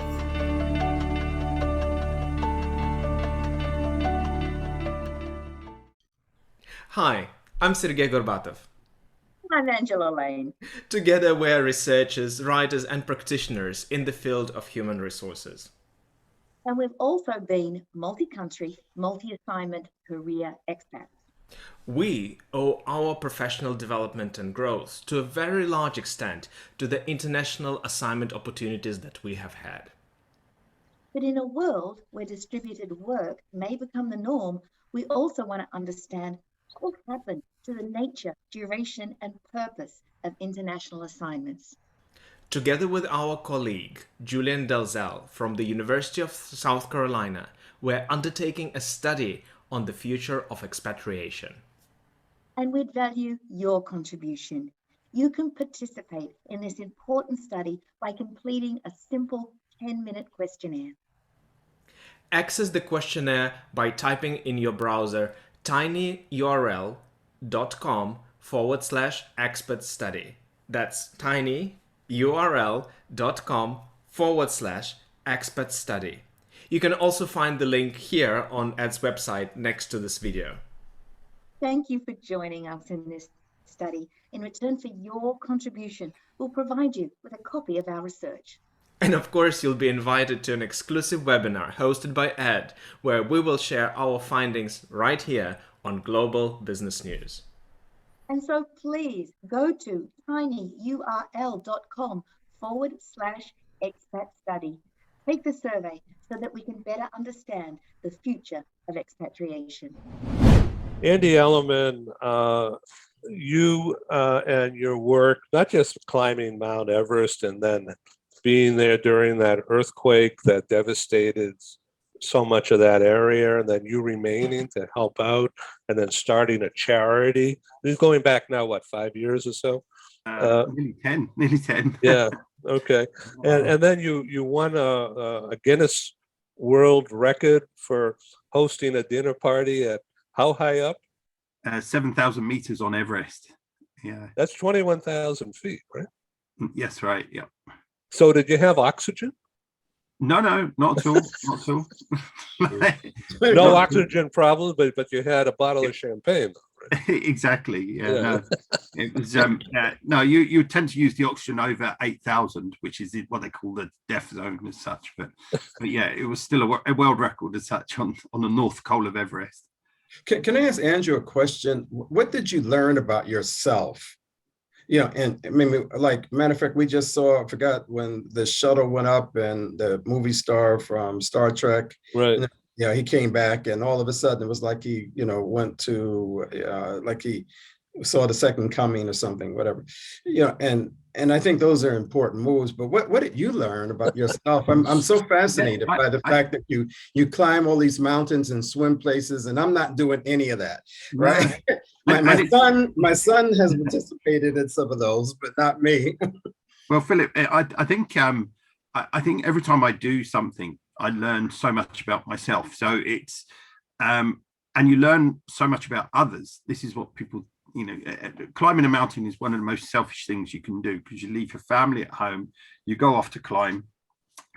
Hi, I'm Sergey Gorbatov. I'm Angela Lane. Together we are researchers, writers and practitioners in the field of human resources. And we've also been multi-country, multi-assignment career expats. We owe our professional development and growth to a very large extent to the international assignment opportunities that we have had. But in a world where distributed work may become the norm, we also want to understand what will happen to the nature, duration, and purpose of international assignments. Together with our colleague, Julian Dalzell from the University of South Carolina, we're undertaking a study on the future of expatriation. And we'd value your contribution. You can participate in this important study by completing a simple 10-minute questionnaire. Access the questionnaire by typing in your browser tinyurl.com/expert study. That's tinyurl.com/expert study. You can also find the link here on Ed's website next to this video. Thank you for joining us in this study. In return for your contribution, we'll provide you with a copy of our research. And of course, you'll be invited to an exclusive webinar hosted by Ed, where we will share our findings right here on Global Business News. And so please go to tinyurl.com/expat study. Take the survey so that we can better understand the future of expatriation. Andy Ellerman, you and your work, not just climbing Mount Everest and then being there during that earthquake that devastated so much of that area, and then you remaining to help out, and then starting a charity. This is going back now, what, 5 years or so? Nearly 10. Yeah, okay. And then you won a Guinness World Record for hosting a dinner party at how high up? 7,000 meters on Everest. Yeah. That's 21,000 feet, right? Yes, right. Yeah. So did you have oxygen? No, not at all. Not at all. No oxygen problems, but you had a bottle of champagne, though, right? Exactly. Yeah. No, it was. No, you tend to use the oxygen over 8,000, which is what they call the death zone as such. But yeah, it was still a world record as such on the North Col of Everest. Can I ask Andrew a question? What did you learn about yourself Yeah, and I mean, like, matter of fact, we just saw, I forgot when the shuttle went up and the movie star from Star Trek, Right. yeah, he came back and all of a sudden it was like he, went to, like he saw the second coming or something, whatever. And I think those are important moves. But what did you learn about yourself? I'm so fascinated by the fact that you climb all these mountains and swim places, and I'm not doing any of that, right? My son has participated in some of those, but not me. Well, Philip, I think every time I do something, I learn so much about myself. So it's and you learn so much about others. This is what people, climbing a mountain is one of the most selfish things you can do, because you leave your family at home, you go off to climb.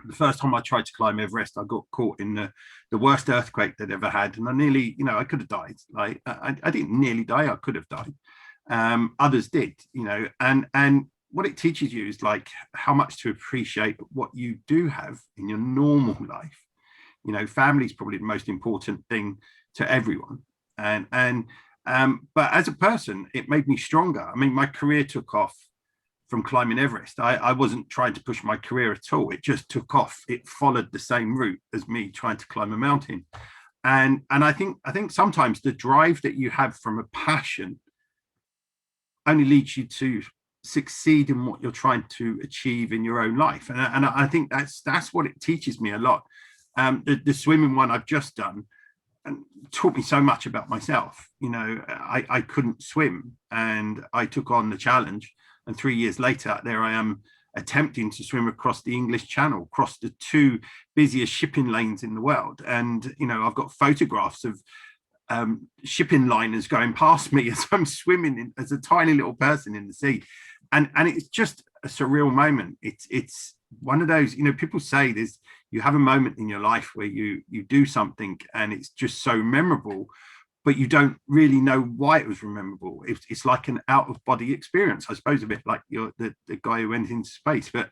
The first time I tried to climb Everest, I got caught in the worst earthquake they'd ever had, and I nearly, I could have died. Like I didn't nearly die, I could have died. Others did, and what it teaches you is like how much to appreciate what you do have in your normal life. Family is probably the most important thing to everyone, but as a person, it made me stronger. I mean, my career took off from climbing Everest. I wasn't trying to push my career at all. It just took off. It followed the same route as me trying to climb a mountain. And I think sometimes the drive that you have from a passion only leads you to succeed in what you're trying to achieve in your own life. And I think that's what it teaches me a lot. The swimming one I've just done and taught me so much about myself. I couldn't swim, and I took on the challenge. And 3 years later, there I am attempting to swim across the English Channel, across the two busiest shipping lanes in the world. And, I've got photographs of shipping liners going past me as I'm swimming as a tiny little person in the sea. And it's just a surreal moment. It's one of those, people say you have a moment in your life where you do something and it's just so memorable, but you don't really know why it was memorable. It's like an out of body experience, I suppose, a bit like the guy who went into space. But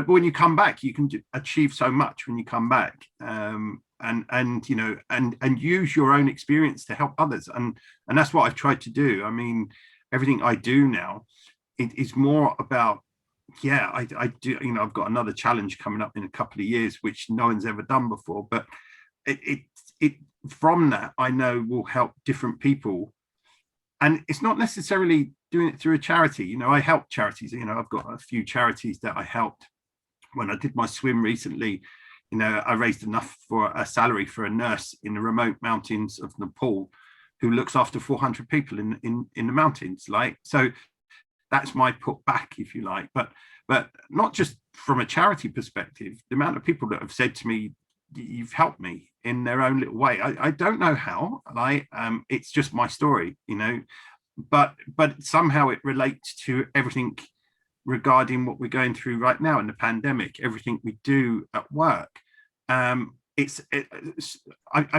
when you come back, you can achieve so much when you come back, and use your own experience to help others. And that's what I've tried to do. I mean, everything I do now, it is more about, I do, I've got another challenge coming up in a couple of years, which no one's ever done before, but it from that, I know will help different people. And it's not necessarily doing it through a charity. I help charities. I've got a few charities that I helped. When I did my swim recently, I raised enough for a salary for a nurse in the remote mountains of Nepal who looks after 400 people in the mountains. So that's my put back, if you like. But not just from a charity perspective, the amount of people that have said to me, you've helped me in their own little way. I don't know how. It's just my story, but somehow it relates to everything regarding what we're going through right now in the pandemic, everything we do at work. I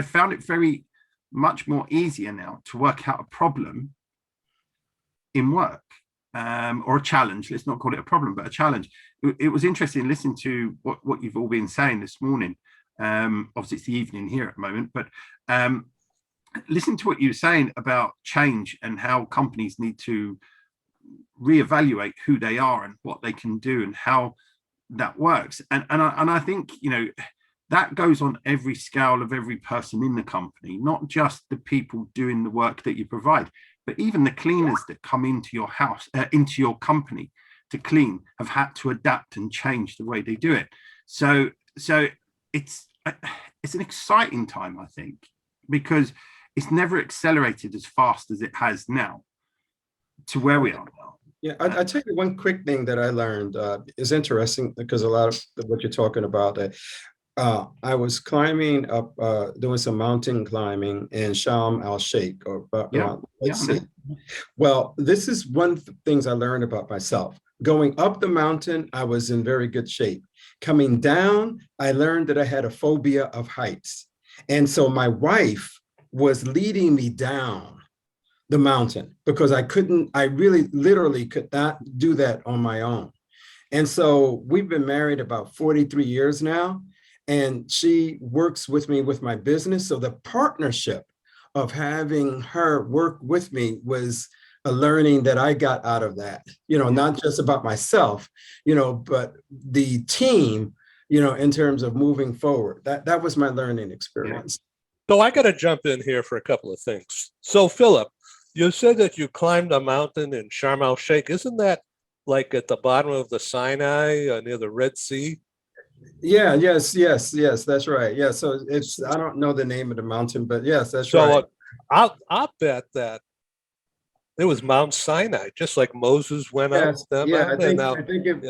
found it very much more easier now to work out a problem in work, or a challenge. Let's not call it a problem, but a challenge. It was interesting listening to what you've all been saying this morning. Obviously it's the evening here at the moment, but listen to what you were saying about change and how companies need to reevaluate who they are and what they can do and how that works. And I think, that goes on every scale of every person in the company, not just the people doing the work that you provide, but even the cleaners that come into your house, into your company to clean, have had to adapt and change the way they do it. So it's an exciting time, I think, because it's never accelerated as fast as it has now to where we are now. Yeah, I'll tell you one quick thing that I learned is interesting, because a lot of what you're talking about, I was climbing up, doing some mountain climbing in Sharm el-Sheikh, or Well, this is one of the things I learned about myself. Going up the mountain, I was in very good shape. Coming down, I learned that I had a phobia of heights. And so my wife was leading me down the mountain because I really literally could not do that on my own. And so we've been married about 43 years now, and she works with me with my business. So the partnership of having her work with me was a learning that I got out of that, not just about myself, but the team, in terms of moving forward. That was my learning experience. So I got to jump in here for a couple of things. So Philip, you said that you climbed a mountain in Sharm el Sheikh. Isn't that like at the bottom of the Sinai near the Red Sea? Yeah, yes, that's right. Yeah, so I don't know the name of the mountain, but yes, that's so, right. I'll bet that it was Mount Sinai, just like Moses went up that mountain.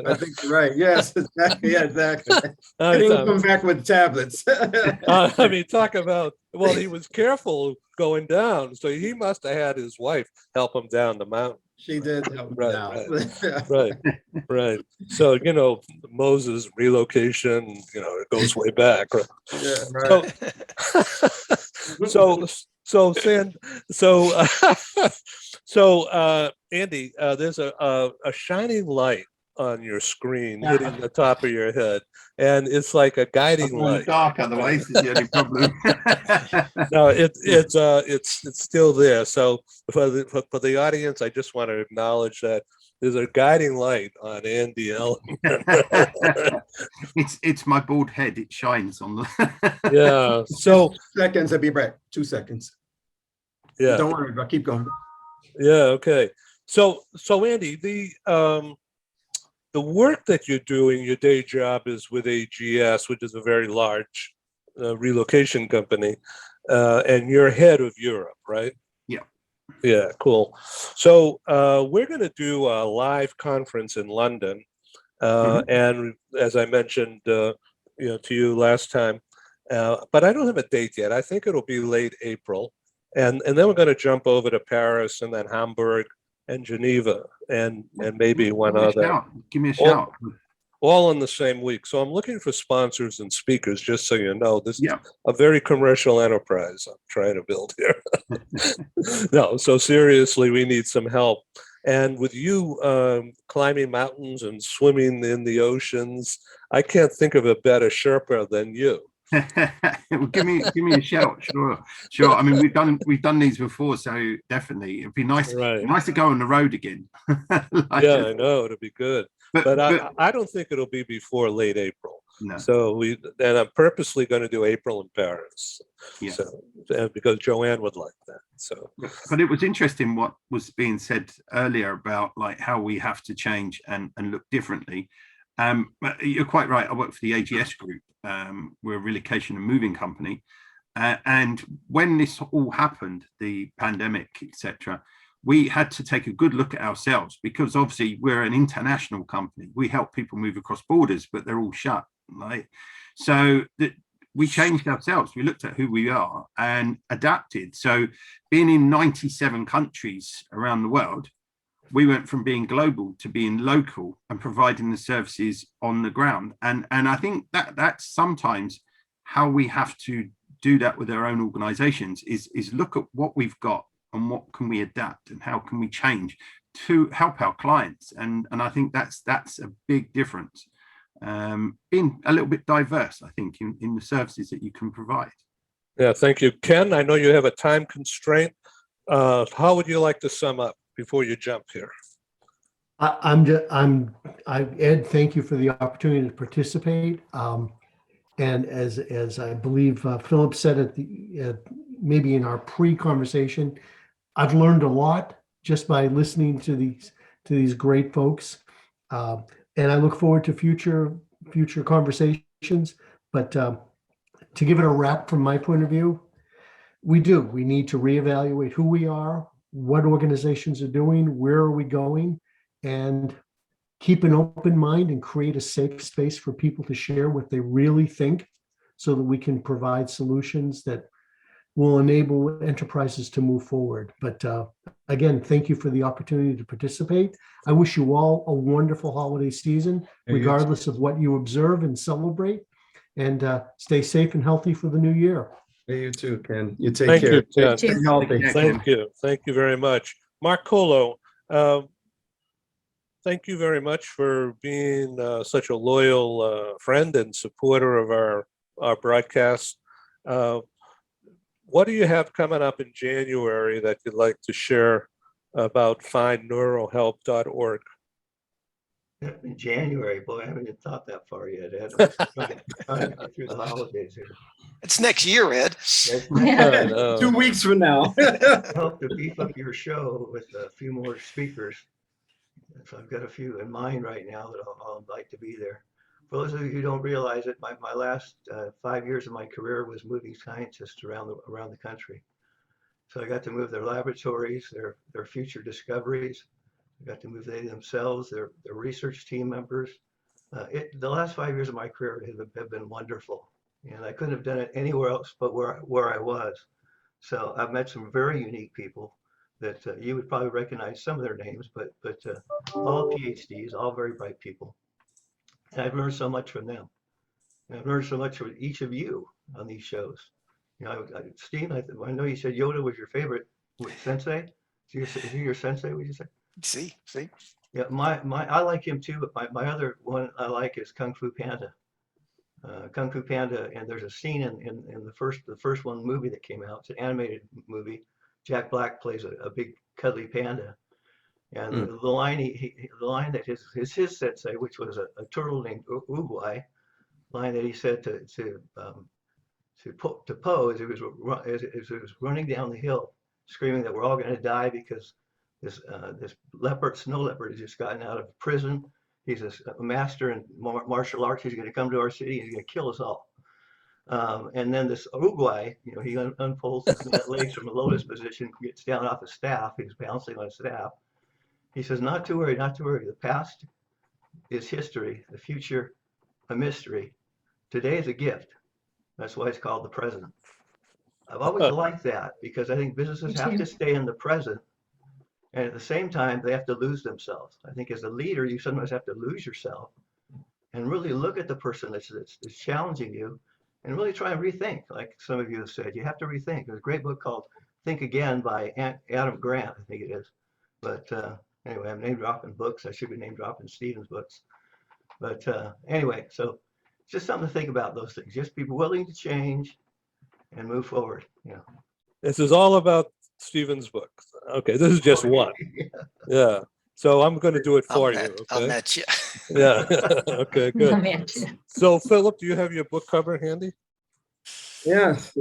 I think you're right. Yes, exactly. Yeah, exactly. I didn't come back with tablets. I mean, talk about, well, he was careful going down, so he must have had his wife help him down the mountain. She did help him down. Right. So, Moses relocation, it goes way back. Right? Yeah, right. So Andy, there's a shining light on your screen hitting the top of your head, and it's like a guiding light. Dark, otherwise, is the only problem. No, it's still there. So for the audience, I just want to acknowledge that there's a guiding light on Andy Ellen. It's my bald head. It shines on the. Yeah. So 2 seconds. I'll be back. 2 seconds. Yeah. Don't worry. I'll keep going. Yeah. Okay. So Andy, the work that you're doing, your day job is with AGS, which is a very large relocation company, and you're head of Europe, right? Yeah. Yeah, cool. So we're going to do a live conference in London, and as I mentioned, to you last time, but I don't have a date yet. I think it'll be late April, and then we're going to jump over to Paris and then Hamburg and Geneva and maybe one other. Give me a shout. All in the same week. So I'm looking for sponsors and speakers, just so you know. This is a very commercial enterprise I'm trying to build here. No, so seriously, we need some help. And with you climbing mountains and swimming in the oceans, I can't think of a better Sherpa than you. Well, give me a shout. Sure. I mean, we've done these before, so definitely it'd be nice. Right. Nice to go on the road again. Yeah, I know it'd be good, but I don't think it'll be before late April. No. So I'm purposely going to do April in Paris. Yeah. So, because Joanne would like that. So. But it was interesting what was being said earlier about like how we have to change and look differently. You're quite right. I work for the AGS group. We're a relocation and moving company. And when this all happened, the pandemic, etc., we had to take a good look at ourselves because obviously we're an international company. We help people move across borders, but they're all shut, right? So we changed ourselves. We looked at who we are and adapted. So being in 97 countries around the world, we went from being global to being local and providing the services on the ground. And I think that's sometimes how we have to do that with our own organizations is look at what we've got and what can we adapt and how can we change to help our clients. And I think that's a big difference. Being a little bit diverse, I think, in the services that you can provide. Yeah, thank you. Ken, I know you have a time constraint. How would you like to sum up before you jump here? Ed, thank you for the opportunity to participate. And as I believe Philip said maybe in our pre-conversation, I've learned a lot just by listening to these great folks, and I look forward to future conversations. But to give it a wrap from my point of view, we need to reevaluate who we are, what organizations are doing, where are we going, and keep an open mind and create a safe space for people to share what they really think so that we can provide solutions that will enable enterprises to move forward. But again, thank you for the opportunity to participate. I wish you all a wonderful holiday season, regardless of what you observe and celebrate, and stay safe and healthy for the new year. Hey, you too, Ken. You take care. Stay healthy. Thank you. Thank you very much. Mark Colo, thank you very much for being such a loyal friend and supporter of our broadcast. What do you have coming up in January that you'd like to share about findneurohelp.org. In January, boy, I haven't even thought that far yet, Ed. I'm just trying to get through the holidays here. It's next year, Ed. Yeah. 2 weeks from now. I hope to beef up your show with a few more speakers. So I've got a few in mind right now that I'll invite to be there. For those of you who don't realize it, my last 5 years of my career was moving scientists around the country. So I got to move their laboratories, their future discoveries. I got to move they themselves, their research team members. The last 5 years of my career have been wonderful, and I couldn't have done it anywhere else but where I was. So I've met some very unique people that you would probably recognize some of their names, but all PhDs, all very bright people. And I've learned so much from them. And I've learned so much from each of you on these shows. You know, Steve, I know you said Yoda was your favorite sensei. Is he your sensei, would you say? See. Yeah, I like him too, but my other one I like is Kung Fu Panda. Kung Fu Panda, and there's a scene in the first one movie that came out. It's an animated movie. Jack Black plays a big cuddly panda, and the line the line that his sensei, which was a turtle named Uguay, line that he said to Poe as he was running down the hill, screaming that we're all going to die because this snow leopard has just gotten out of prison. He's a master in martial arts. He's going to come to our city and he's going to kill us all. And then this Uruguay, you know, he unfolds his legs from a lotus position, gets down off his staff. He's bouncing on his staff. He says, not to worry, not to worry. The past is history. The future, a mystery. Today is a gift. That's why it's called the present. I've always liked that because I think businesses have to stay in the present. And at the same time, they have to lose themselves. I think as a leader, you sometimes have to lose yourself and really look at the person that's challenging you and really try and rethink. Like some of you have said, you have to rethink. There's a great book called Think Again by Adam Grant, I think it is. But anyway, I'm name dropping books. I should be name dropping Stephen's books. But anyway, so it's just something to think about those things. Just be willing to change and move forward. Yeah. This is all about Stephen's book. Okay, this is just one. Yeah. So I'm going to do it for you. Okay? I'll match you. Yeah. Okay, good. So Philip, do you have your book cover handy? Yes.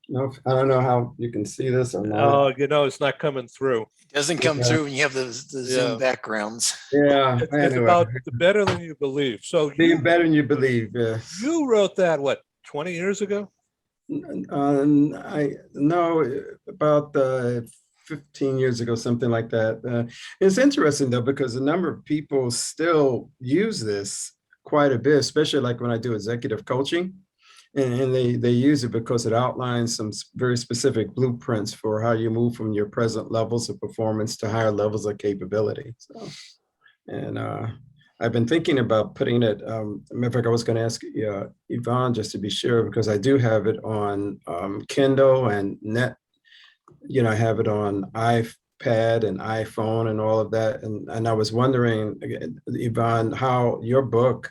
No, I don't know how you can see this or not. Oh, you know, it's not coming through. It doesn't come through when you have the Zoom backgrounds. Yeah. It's anyway. about better than you believe. So being better than you believe. Yeah. You wrote that, what, 20 years ago? I know about 15 years ago, something like that. It's interesting though, because a number of people still use this quite a bit, especially like when I do executive coaching, and they use it because it outlines some very specific blueprints for how you move from your present levels of performance to higher levels of capability. So, and I've been thinking about putting it, in fact, I was going to ask Yvonne just to be sure, because I do have it on Kindle and net, you know, I have it on iPad and iPhone and all of that. And I was wondering, Yvonne, how your book,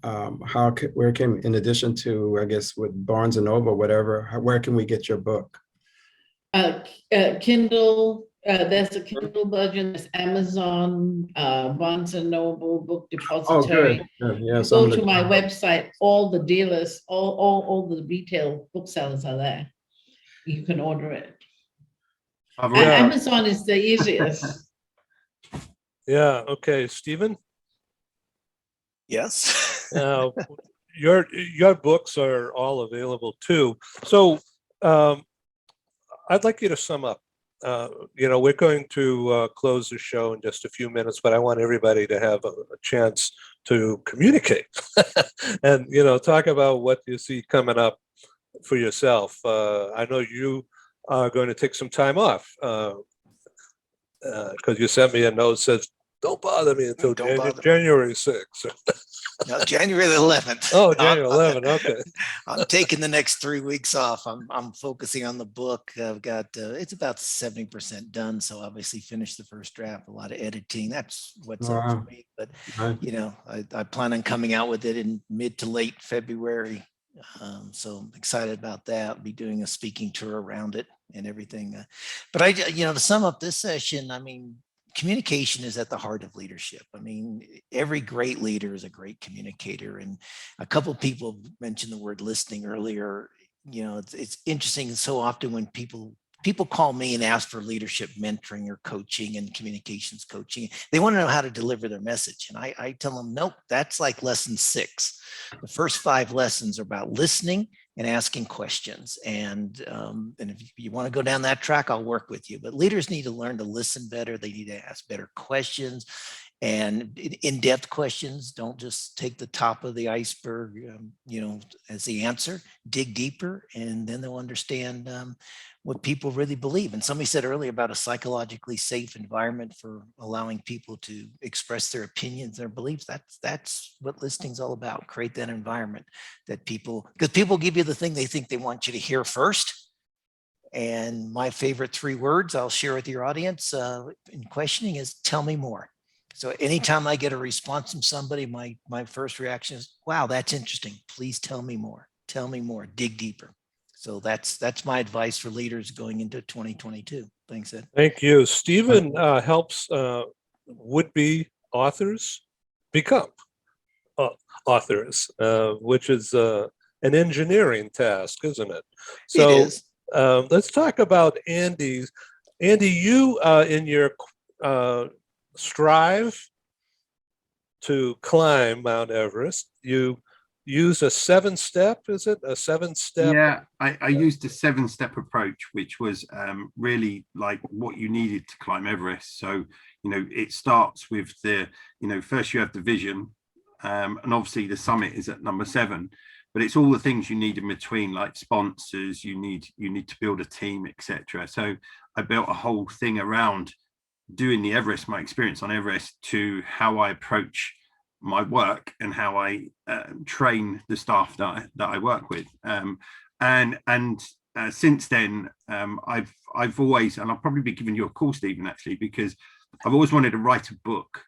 where it came, in addition to, I guess, with Barnes and Noble, whatever, where can we get your book? Kindle. There's a Kindle version. There's Amazon, Barnes and Noble, Book Depository. Oh, good. Yeah, Go to my website. All the dealers, all the retail booksellers are there. You can order it. And Amazon is the easiest. Yeah. Okay, Stephen. Yes. Your books are all available too. So I'd like you to sum up. You know, we're going to close the show in just a few minutes, but I want everybody to have a chance to communicate and, you know, talk about what you see coming up for yourself. I know you are going to take some time off because you sent me a note that says, don't bother me until January 6th. No, January the 11th. Oh, January 11th. Okay. I'm taking the next 3 weeks off. I'm focusing on the book. I've got it's about 70% done. So obviously finished the first draft, a lot of editing. That's what's up for me. But you know, I plan on coming out with it in mid to late February. So I'm excited about that. Be doing a speaking tour around it and everything. But I, to sum up this session, I mean, communication is at the heart of leadership. I mean, every great leader is a great communicator. And a couple of people mentioned the word listening earlier. It's interesting. So often when people call me and ask for leadership mentoring or coaching and communications coaching, they want to know how to deliver their message. And I tell them, nope, that's like lesson 6. The first 5 lessons are about listening and asking questions. And if you want to go down that track, I'll work with you. But leaders need to learn to listen better. They need to ask better questions and in-depth questions. Don't just take the top of the iceberg, as the answer. Dig deeper, and then they'll understand what people really believe. And somebody said earlier about a psychologically safe environment for allowing people to express their opinions, their beliefs. That's what listening's all about. Create that environment that because people give you the thing they think they want you to hear first. And my favorite 3 words I'll share with your audience in questioning is tell me more. So anytime I get a response from somebody, my first reaction is, wow, that's interesting. Please tell me more. Tell me more. Dig deeper. So that's my advice for leaders going into 2022. Thanks, Ed. Thank you. Stephen helps would-be authors become authors, which is an engineering task, isn't it? So it is. Let's talk about Andy. Andy, you in your strive to climb Mount Everest, you use a 7-step, is it? A 7-step? Yeah, I used a 7-step approach, which was really like what you needed to climb Everest. So, it starts with first you have the vision, and obviously the summit is at number 7, but it's all the things you need in between, like sponsors, you need to build a team, etc. So I built a whole thing around doing the Everest, my experience on Everest, to how I approach my work and how I train the staff that I work with. Since then, I've always, and I'll probably be giving you a call, Stephen, actually, because I've always wanted to write a book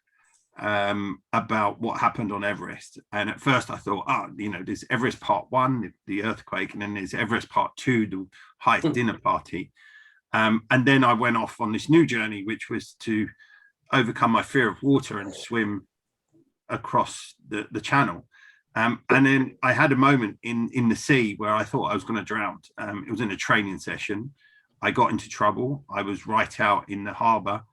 about what happened on Everest. And at first I thought, there's Everest Part 1, the earthquake, and then there's Everest Part 2, the highest dinner party. And then I went off on this new journey, which was to overcome my fear of water and swim across the channel. And then I had a moment in the sea where I thought I was going to drown. It was in a training session. I got into trouble. I was right out in the harbor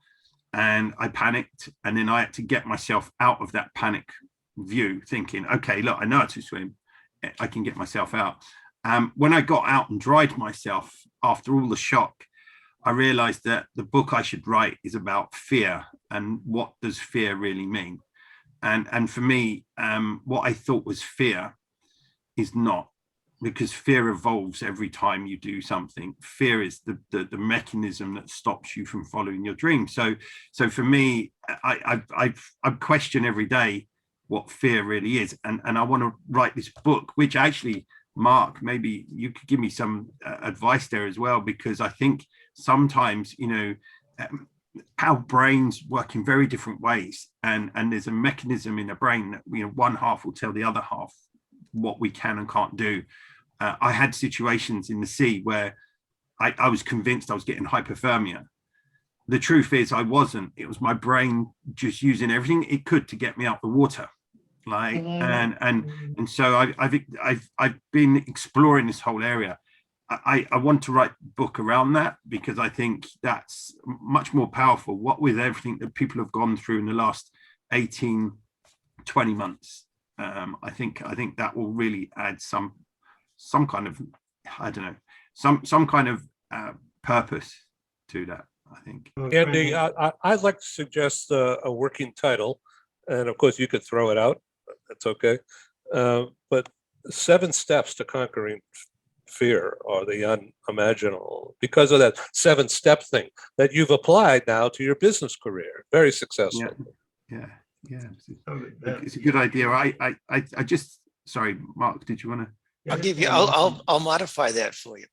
and I panicked. And then I had to get myself out of that panic view, thinking, okay, look, I know how to swim. I can get myself out. When I got out and dried myself after all the shock, I realized that the book I should write is about fear and what does fear really mean. And for me, what I thought was fear is not, because fear evolves every time you do something. Fear is the mechanism that stops you from following your dream. So for me, I question every day what fear really is. And I want to write this book, which actually, Mark, maybe you could give me some advice there as well, because I think sometimes, our brains work in very different ways, and there's a mechanism in the brain that one half will tell the other half what we can and can't do. I had situations in the sea where I was convinced I was getting hypothermia. The truth is I wasn't. It was my brain just using everything it could to get me out the water. And so I've been exploring this whole area. I want to write a book around that, because I think that's much more powerful. What with everything that people have gone through in the last 18, 20 months, I think that will really add some kind of, I don't know, some kind of purpose to that, I think. Andy, I'd like to suggest a working title, and of course you could throw it out. That's okay. But 7 steps to conquering fear or the unimaginable, because of that 7-step thing that you've applied now to your business career. Very successful. Yeah. It's a good idea. I just, sorry, Mark, did you want to? I'll give you, I'll modify that for you.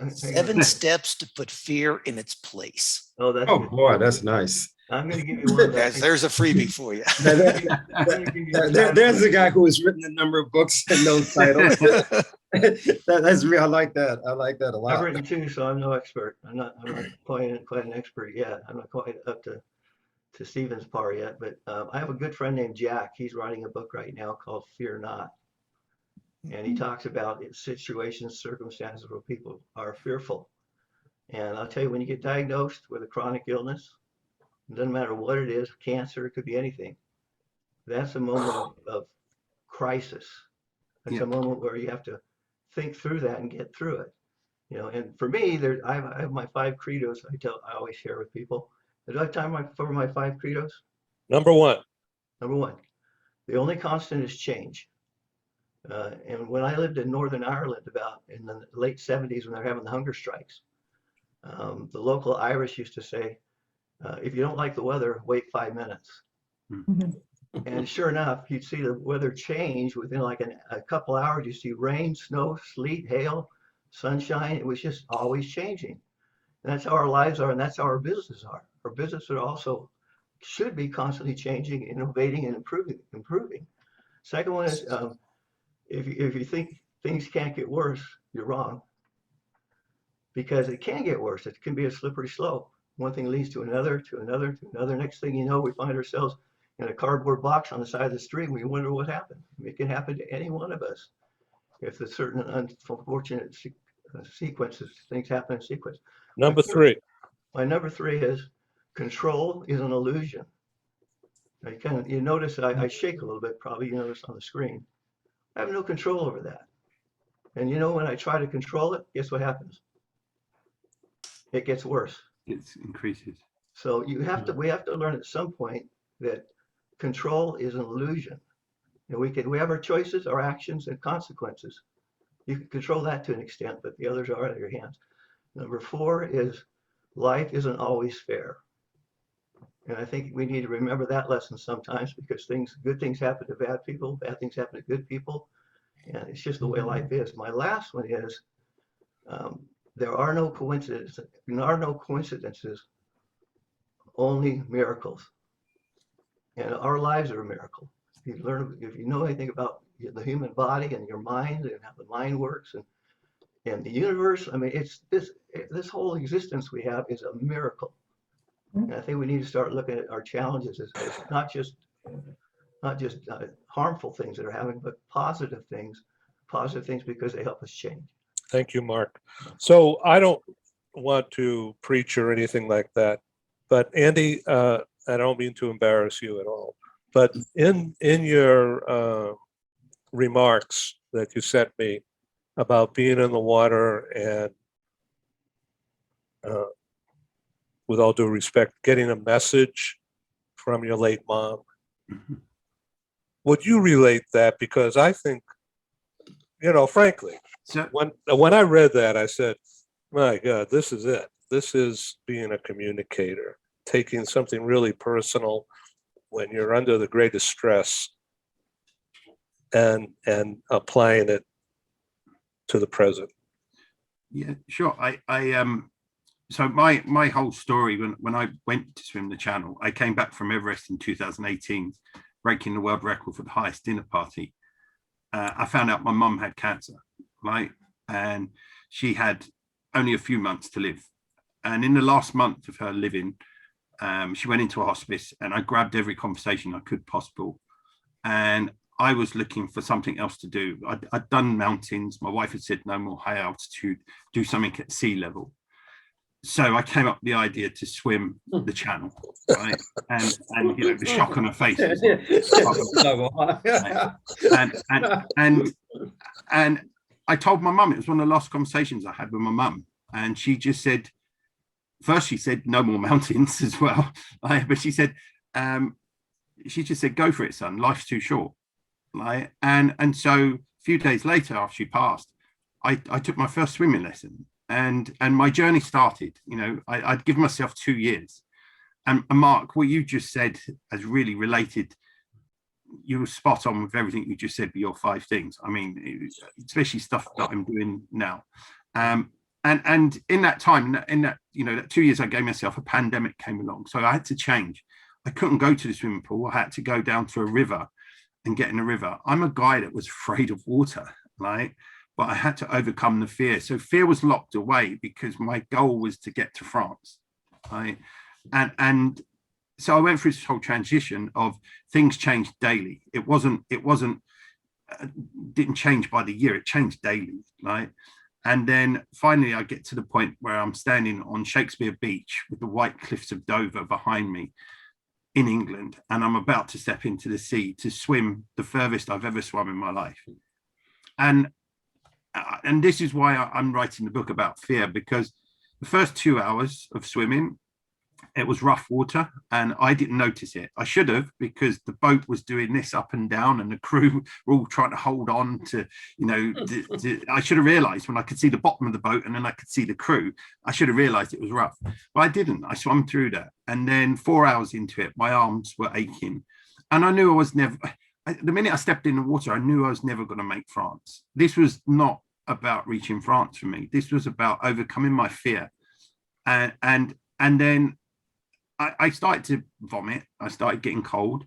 7 steps to put fear in its place. Oh boy, that's nice. I'm going to give you one. There's a freebie for you. There's a guy who has written a number of books and those titles. That's real. I like that. I like that a lot. I've written two, so I'm no expert. I'm not quite an expert yet. I'm not quite up to Stephen's par yet, but I have a good friend named Jack. He's writing a book right now called Fear Not. And he talks about situations, circumstances where people are fearful. And I'll tell you, when you get diagnosed with a chronic illness, it doesn't matter what it is, cancer, it could be anything. That's a moment of crisis. That's a moment where you have to think through that and get through it. And for me, I have my 5 credos I always share with people. Do I have time for my 5 credos? Number one. Number 1, the only constant is change. And when I lived in Northern Ireland about in the late 70s when they were having the hunger strikes, the local Irish used to say, if you don't like the weather, wait 5 minutes. Mm-hmm. And sure enough, you'd see the weather change within like a couple hours. You see rain, snow, sleet, hail, sunshine. It was just always changing. And that's how our lives are, and that's how our businesses are. Our businesses also should be constantly changing, innovating, and improving. Second one is if you think things can't get worse, you're wrong. Because it can get worse. It can be a slippery slope. One thing leads to another, to another, to another. Next thing you know, we find ourselves in a cardboard box on the side of the street, and we wonder what happened. It can happen to any one of us if there's certain unfortunate sequences, things happen in sequence. Number 3. My number 3 is control is an illusion. Now you notice I shake a little bit, probably you notice on the screen. I have no control over that. And when I try to control it, guess what happens? It gets worse. It increases. So we have to learn at some point that control is an illusion. We have our choices, our actions, and consequences. You can control that to an extent, but the others are out of your hands. Number 4 is life isn't always fair. And I think we need to remember that lesson sometimes, because good things happen to bad people, bad things happen to good people. And it's just the way life is. My last one is there are no coincidences. There are no coincidences, only miracles. And our lives are a miracle. If you know anything about the human body and your mind and how the mind works and the universe, I mean, it's this whole existence we have is a miracle. And I think we need to start looking at our challenges as not just harmful things that are happening, but positive things because they help us change. Thank you, Mark. So I don't want to preach or anything like that, but Andy, I don't mean to embarrass you at all, but in your remarks that you sent me about being in the water and with all due respect, getting a message from your late mom. Would you relate that? Because I think, frankly, when I read that, I said, my God, this is it. This is being a communicator, taking something really personal when you're under the greatest stress and applying it to the present. Yeah, sure. So my whole story, when I went to swim the channel, I came back from Everest in 2018, breaking the world record for the highest dinner party. I found out my mum had cancer, right? And she had only a few months to live. And in the last month of her living, she went into a hospice, and I grabbed every conversation I could possible. And I was looking for something else to do. I'd done mountains. My wife had said no more high altitude, do something at sea level. So I came up with the idea to swim the channel, right? And the shock on her face. And I told my mum, it was one of the last conversations I had with my mum. And she just said, first she said no more mountains as well. But she said, she just said, go for it, son. Life's too short. Right? And so a few days later, after she passed, I took my first swimming lesson. And my journey started. I'd given myself 2 years. And Mark, what you just said has really related. You were spot on with everything you just said with your 5 things. I mean, especially stuff that I'm doing now. And in that time, in that 2 years, I gave myself, a pandemic came along. So I had to change. I couldn't go to the swimming pool. I had to go down to a river and get in a river. I'm a guy that was afraid of water, right? but I had to overcome the fear. So fear was locked away because my goal was to get to France, right? And so I went through this whole transition of things changed daily. It didn't change by the year, it changed daily, right? And then finally I get to the point where I'm standing on Shakespeare Beach with the white cliffs of Dover behind me in England, and I'm about to step into the sea to swim the furthest I've ever swum in my life. And this is why I'm writing the book about fear, because the first 2 hours of swimming, it was rough water and I didn't notice it. I should have, because the boat was doing this up and down and the crew were all trying to hold on to, I should have realized when I could see the bottom of the boat and then I could see the crew, I should have realized it was rough, but I didn't. I swam through that. And then 4 hours into it, my arms were aching and I knew I was never, the minute I stepped in the water, I knew I was never going to make France. This was not about reaching France for me. This was about overcoming my fear. And then I started to vomit. I started getting cold.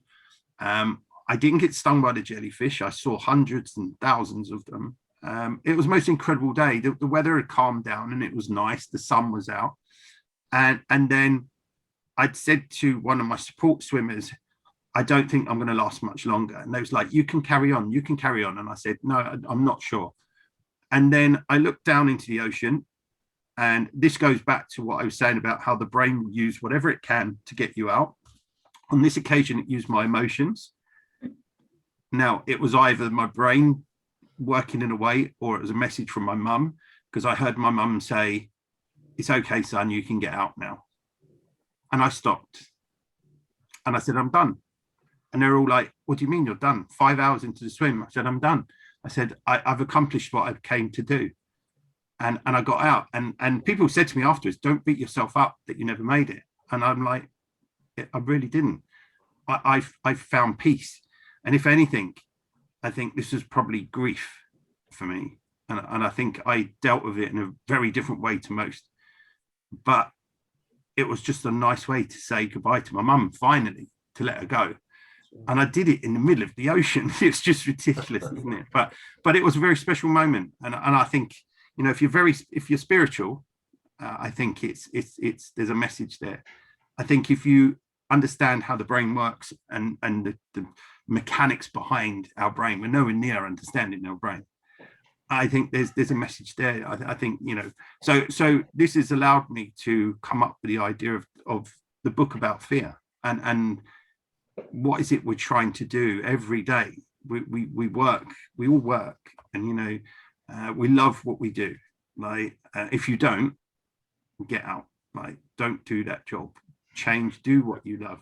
I didn't get stung by the jellyfish. I saw hundreds and thousands of them. It was the most incredible day. The weather had calmed down and it was nice. The sun was out. And then I'd said to one of my support swimmers, I don't think I'm going to last much longer. And they was like, you can carry on. You can carry on. And I said, no, I'm not sure. And then I looked down into the ocean. And this goes back to what I was saying about how the brain will use whatever it can to get you out. On this occasion, it used my emotions. Now, it was either my brain working in a way or it was a message from my mum, because I heard my mum say, it's okay, son, you can get out now. And I stopped. And I said, I'm done. And they're all like, what do you mean you're done? 5 hours into the swim. I said, I'm done. I said, I've accomplished what I came to do. And I got out, and people said to me afterwards, don't beat yourself up that you never made it. And I'm like, I really didn't. I found peace. And if anything, I think this was probably grief for me. And I think I dealt with it in a very different way to most. But it was just a nice way to say goodbye to my mum, finally, to let her go. And I did it in the middle of the ocean. It's just ridiculous, isn't it? But it was a very special moment. And I think, if you're spiritual, I think there's a message there. I think if you understand how the brain works and the mechanics behind our brain, we're nowhere near understanding our brain. I think there's a message there. I think, so this has allowed me to come up with the idea of the book about fear and what is it we're trying to do every day. We work, we all work, and we love what we do. Like, if you don't, get out. Like, don't do that job. Change, do what you love.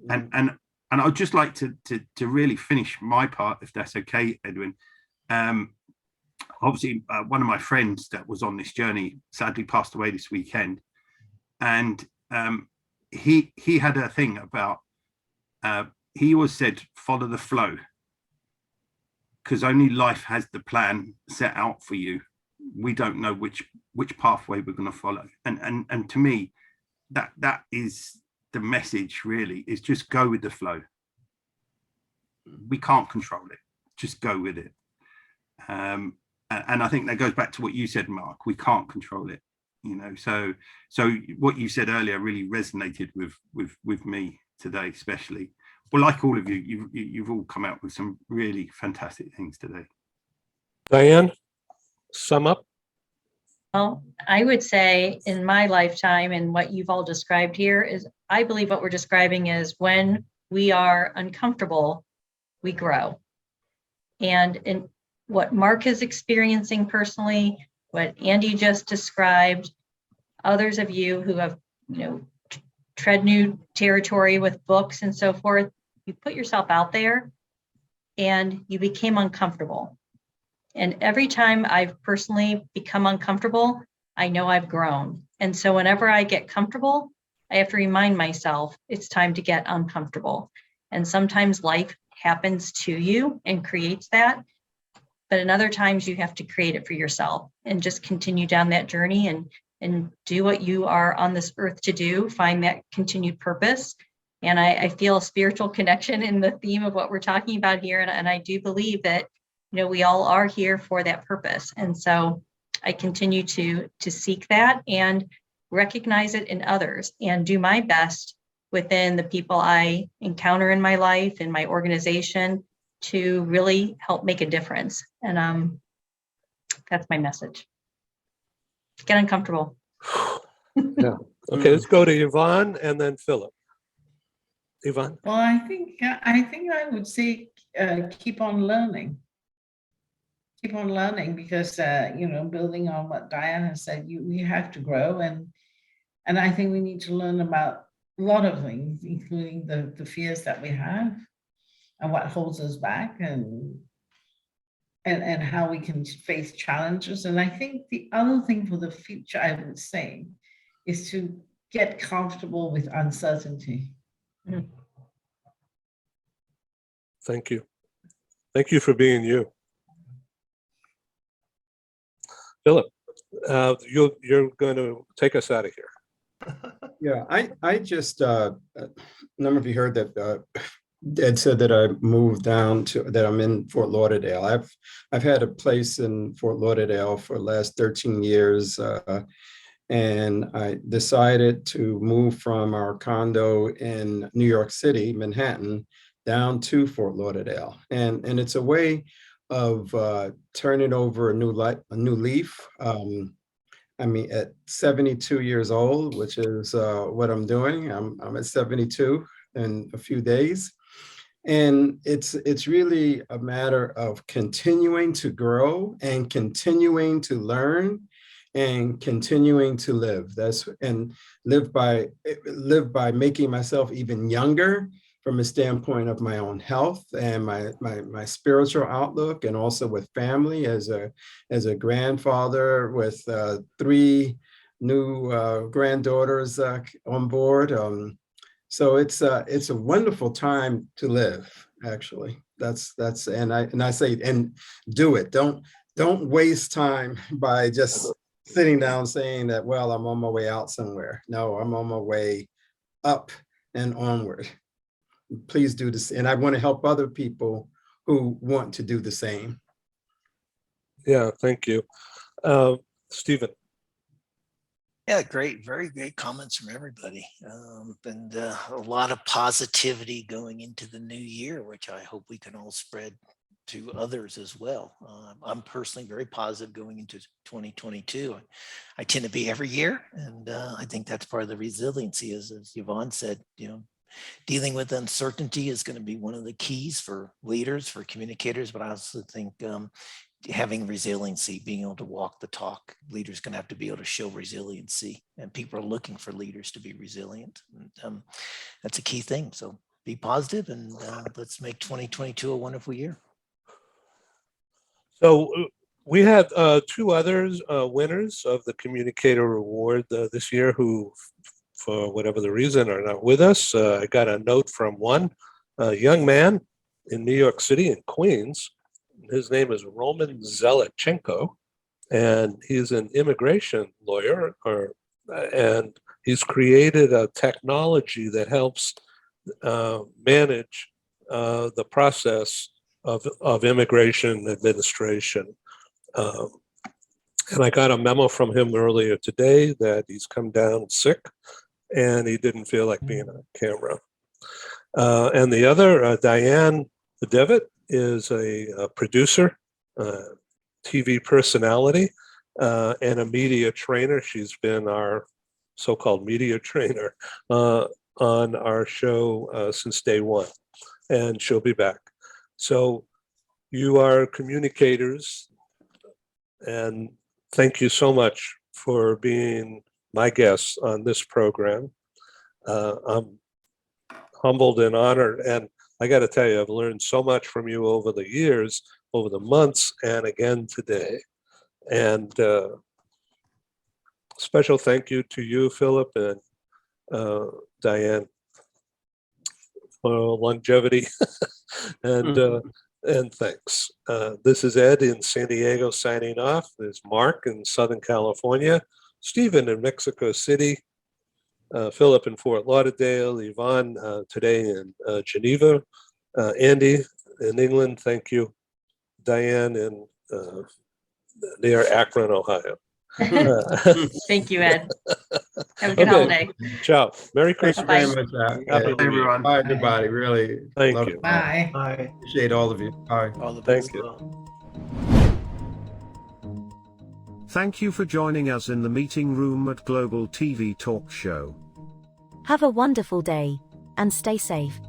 And I'd just like to really finish my part, if that's okay, Edwin. Obviously, one of my friends that was on this journey sadly passed away this weekend, and he had a thing about. He always said, follow the flow, because only life has the plan set out for you. We don't know which pathway we're going to follow. And to me, that is the message, really, is just go with the flow. We can't control it. Just go with it. And I think that goes back to what you said, Mark. We can't control it. So what you said earlier really resonated with me today, especially. Well, like all of you, you've all come out with some really fantastic things today. Diane, sum up. Well, I would say in my lifetime and what you've all described here is, I believe what we're describing is when we are uncomfortable, we grow. And in what Mark is experiencing personally, what Andy just described, others of you who have, tread new territory with books and so forth, you put yourself out there and you became uncomfortable. And every time I've personally become uncomfortable, I know I've grown. And so whenever I get comfortable, I have to remind myself it's time to get uncomfortable. And sometimes life happens to you and creates that. But in other times you have to create it for yourself and just continue down that journey and do what you are on this earth to do, find that continued purpose. And I feel a spiritual connection in the theme of what we're talking about here. And I do believe that we all are here for that purpose. And so I continue to seek that and recognize it in others and do my best within the people I encounter in my life, in my organization, to really help make a difference. And that's my message. Get uncomfortable. Yeah. Okay, let's go to Yvonne and then Philip. Yvonne? Well, I think I would say keep on learning. Keep on learning because building on what Diane has said, we have to grow, and I think we need to learn about a lot of things, including the fears that we have and what holds us back, and how we can face challenges. And I think the other thing for the future, I would say, is to get comfortable with uncertainty. Thank you. Thank you for being you. Philip, you're going to take us out of here. Yeah, I just, a number of you heard that Ed said that I moved down that I'm in Fort Lauderdale. I've had a place in Fort Lauderdale for the last 13 years. And I decided to move from our condo in New York City, Manhattan, down to Fort Lauderdale. And it's a way of turning over a new leaf. I mean, at 72 years old, which is what I'm doing. I'm at 72 in a few days. And it's really a matter of continuing to grow and continuing to learn and continuing to live. Live by making myself even younger from a standpoint of my own health and my spiritual outlook, and also with family as a grandfather with 3 new granddaughters on board. So it's a wonderful time to live. Actually, I say, and do it. Don't waste time by just sitting down saying that, well, I'm on my way out somewhere. No, I'm on my way up and onward. Please do this. And I want to help other people who want to do the same. Yeah, thank you. Stephen. Yeah, great, very great comments from everybody. And a lot of positivity going into the new year, which I hope we can all spread to others as well. I'm personally very positive going into 2022. I tend to be every year, and I think that's part of the resiliency, as Yvonne said, dealing with uncertainty is going to be one of the keys for leaders, for communicators, but I also think having resiliency, being able to walk the talk, leaders going to have to be able to show resiliency, and people are looking for leaders to be resilient. And, that's a key thing. So be positive, and let's make 2022 a wonderful year. So we had 2 others winners of the Communicator Award this year who, for whatever the reason, are not with us. I got a note from one young man in New York City, in Queens. His name is Roman Zelichenko, and he's an immigration lawyer, and he's created a technology that helps manage the process of immigration administration. And I got a memo from him earlier today that he's come down sick and he didn't feel like being on camera. And the other, Diane Devitt, is a producer, TV personality, and a media trainer. She's been our so-called media trainer on our show since day one, and she'll be back. So you are communicators, and thank you so much for being my guests on this program. I'm humbled and honored, and I got to tell you, I've learned so much from you over the years, over the months, and again today. And special thank you to you, Philip, and Diane, for longevity. And thanks. This is Ed in San Diego signing off. There's Mark in Southern California, Stephen in Mexico City, Philip in Fort Lauderdale, Yvonne today in Geneva, Andy in England. Thank you. Diane in near Akron, Ohio. Thank you, Ed. Have a good Okay. holiday. Ciao. Merry Thank you Christmas. very much. Happy Yeah. New Year. everyone. Bye, everybody. Really. Thank love you. it. Bye. Bye. Appreciate all of you. Bye. All the best. Thank you. Thank you for joining us in the meeting room at Global TV Talk Show. Have a wonderful day, and stay safe.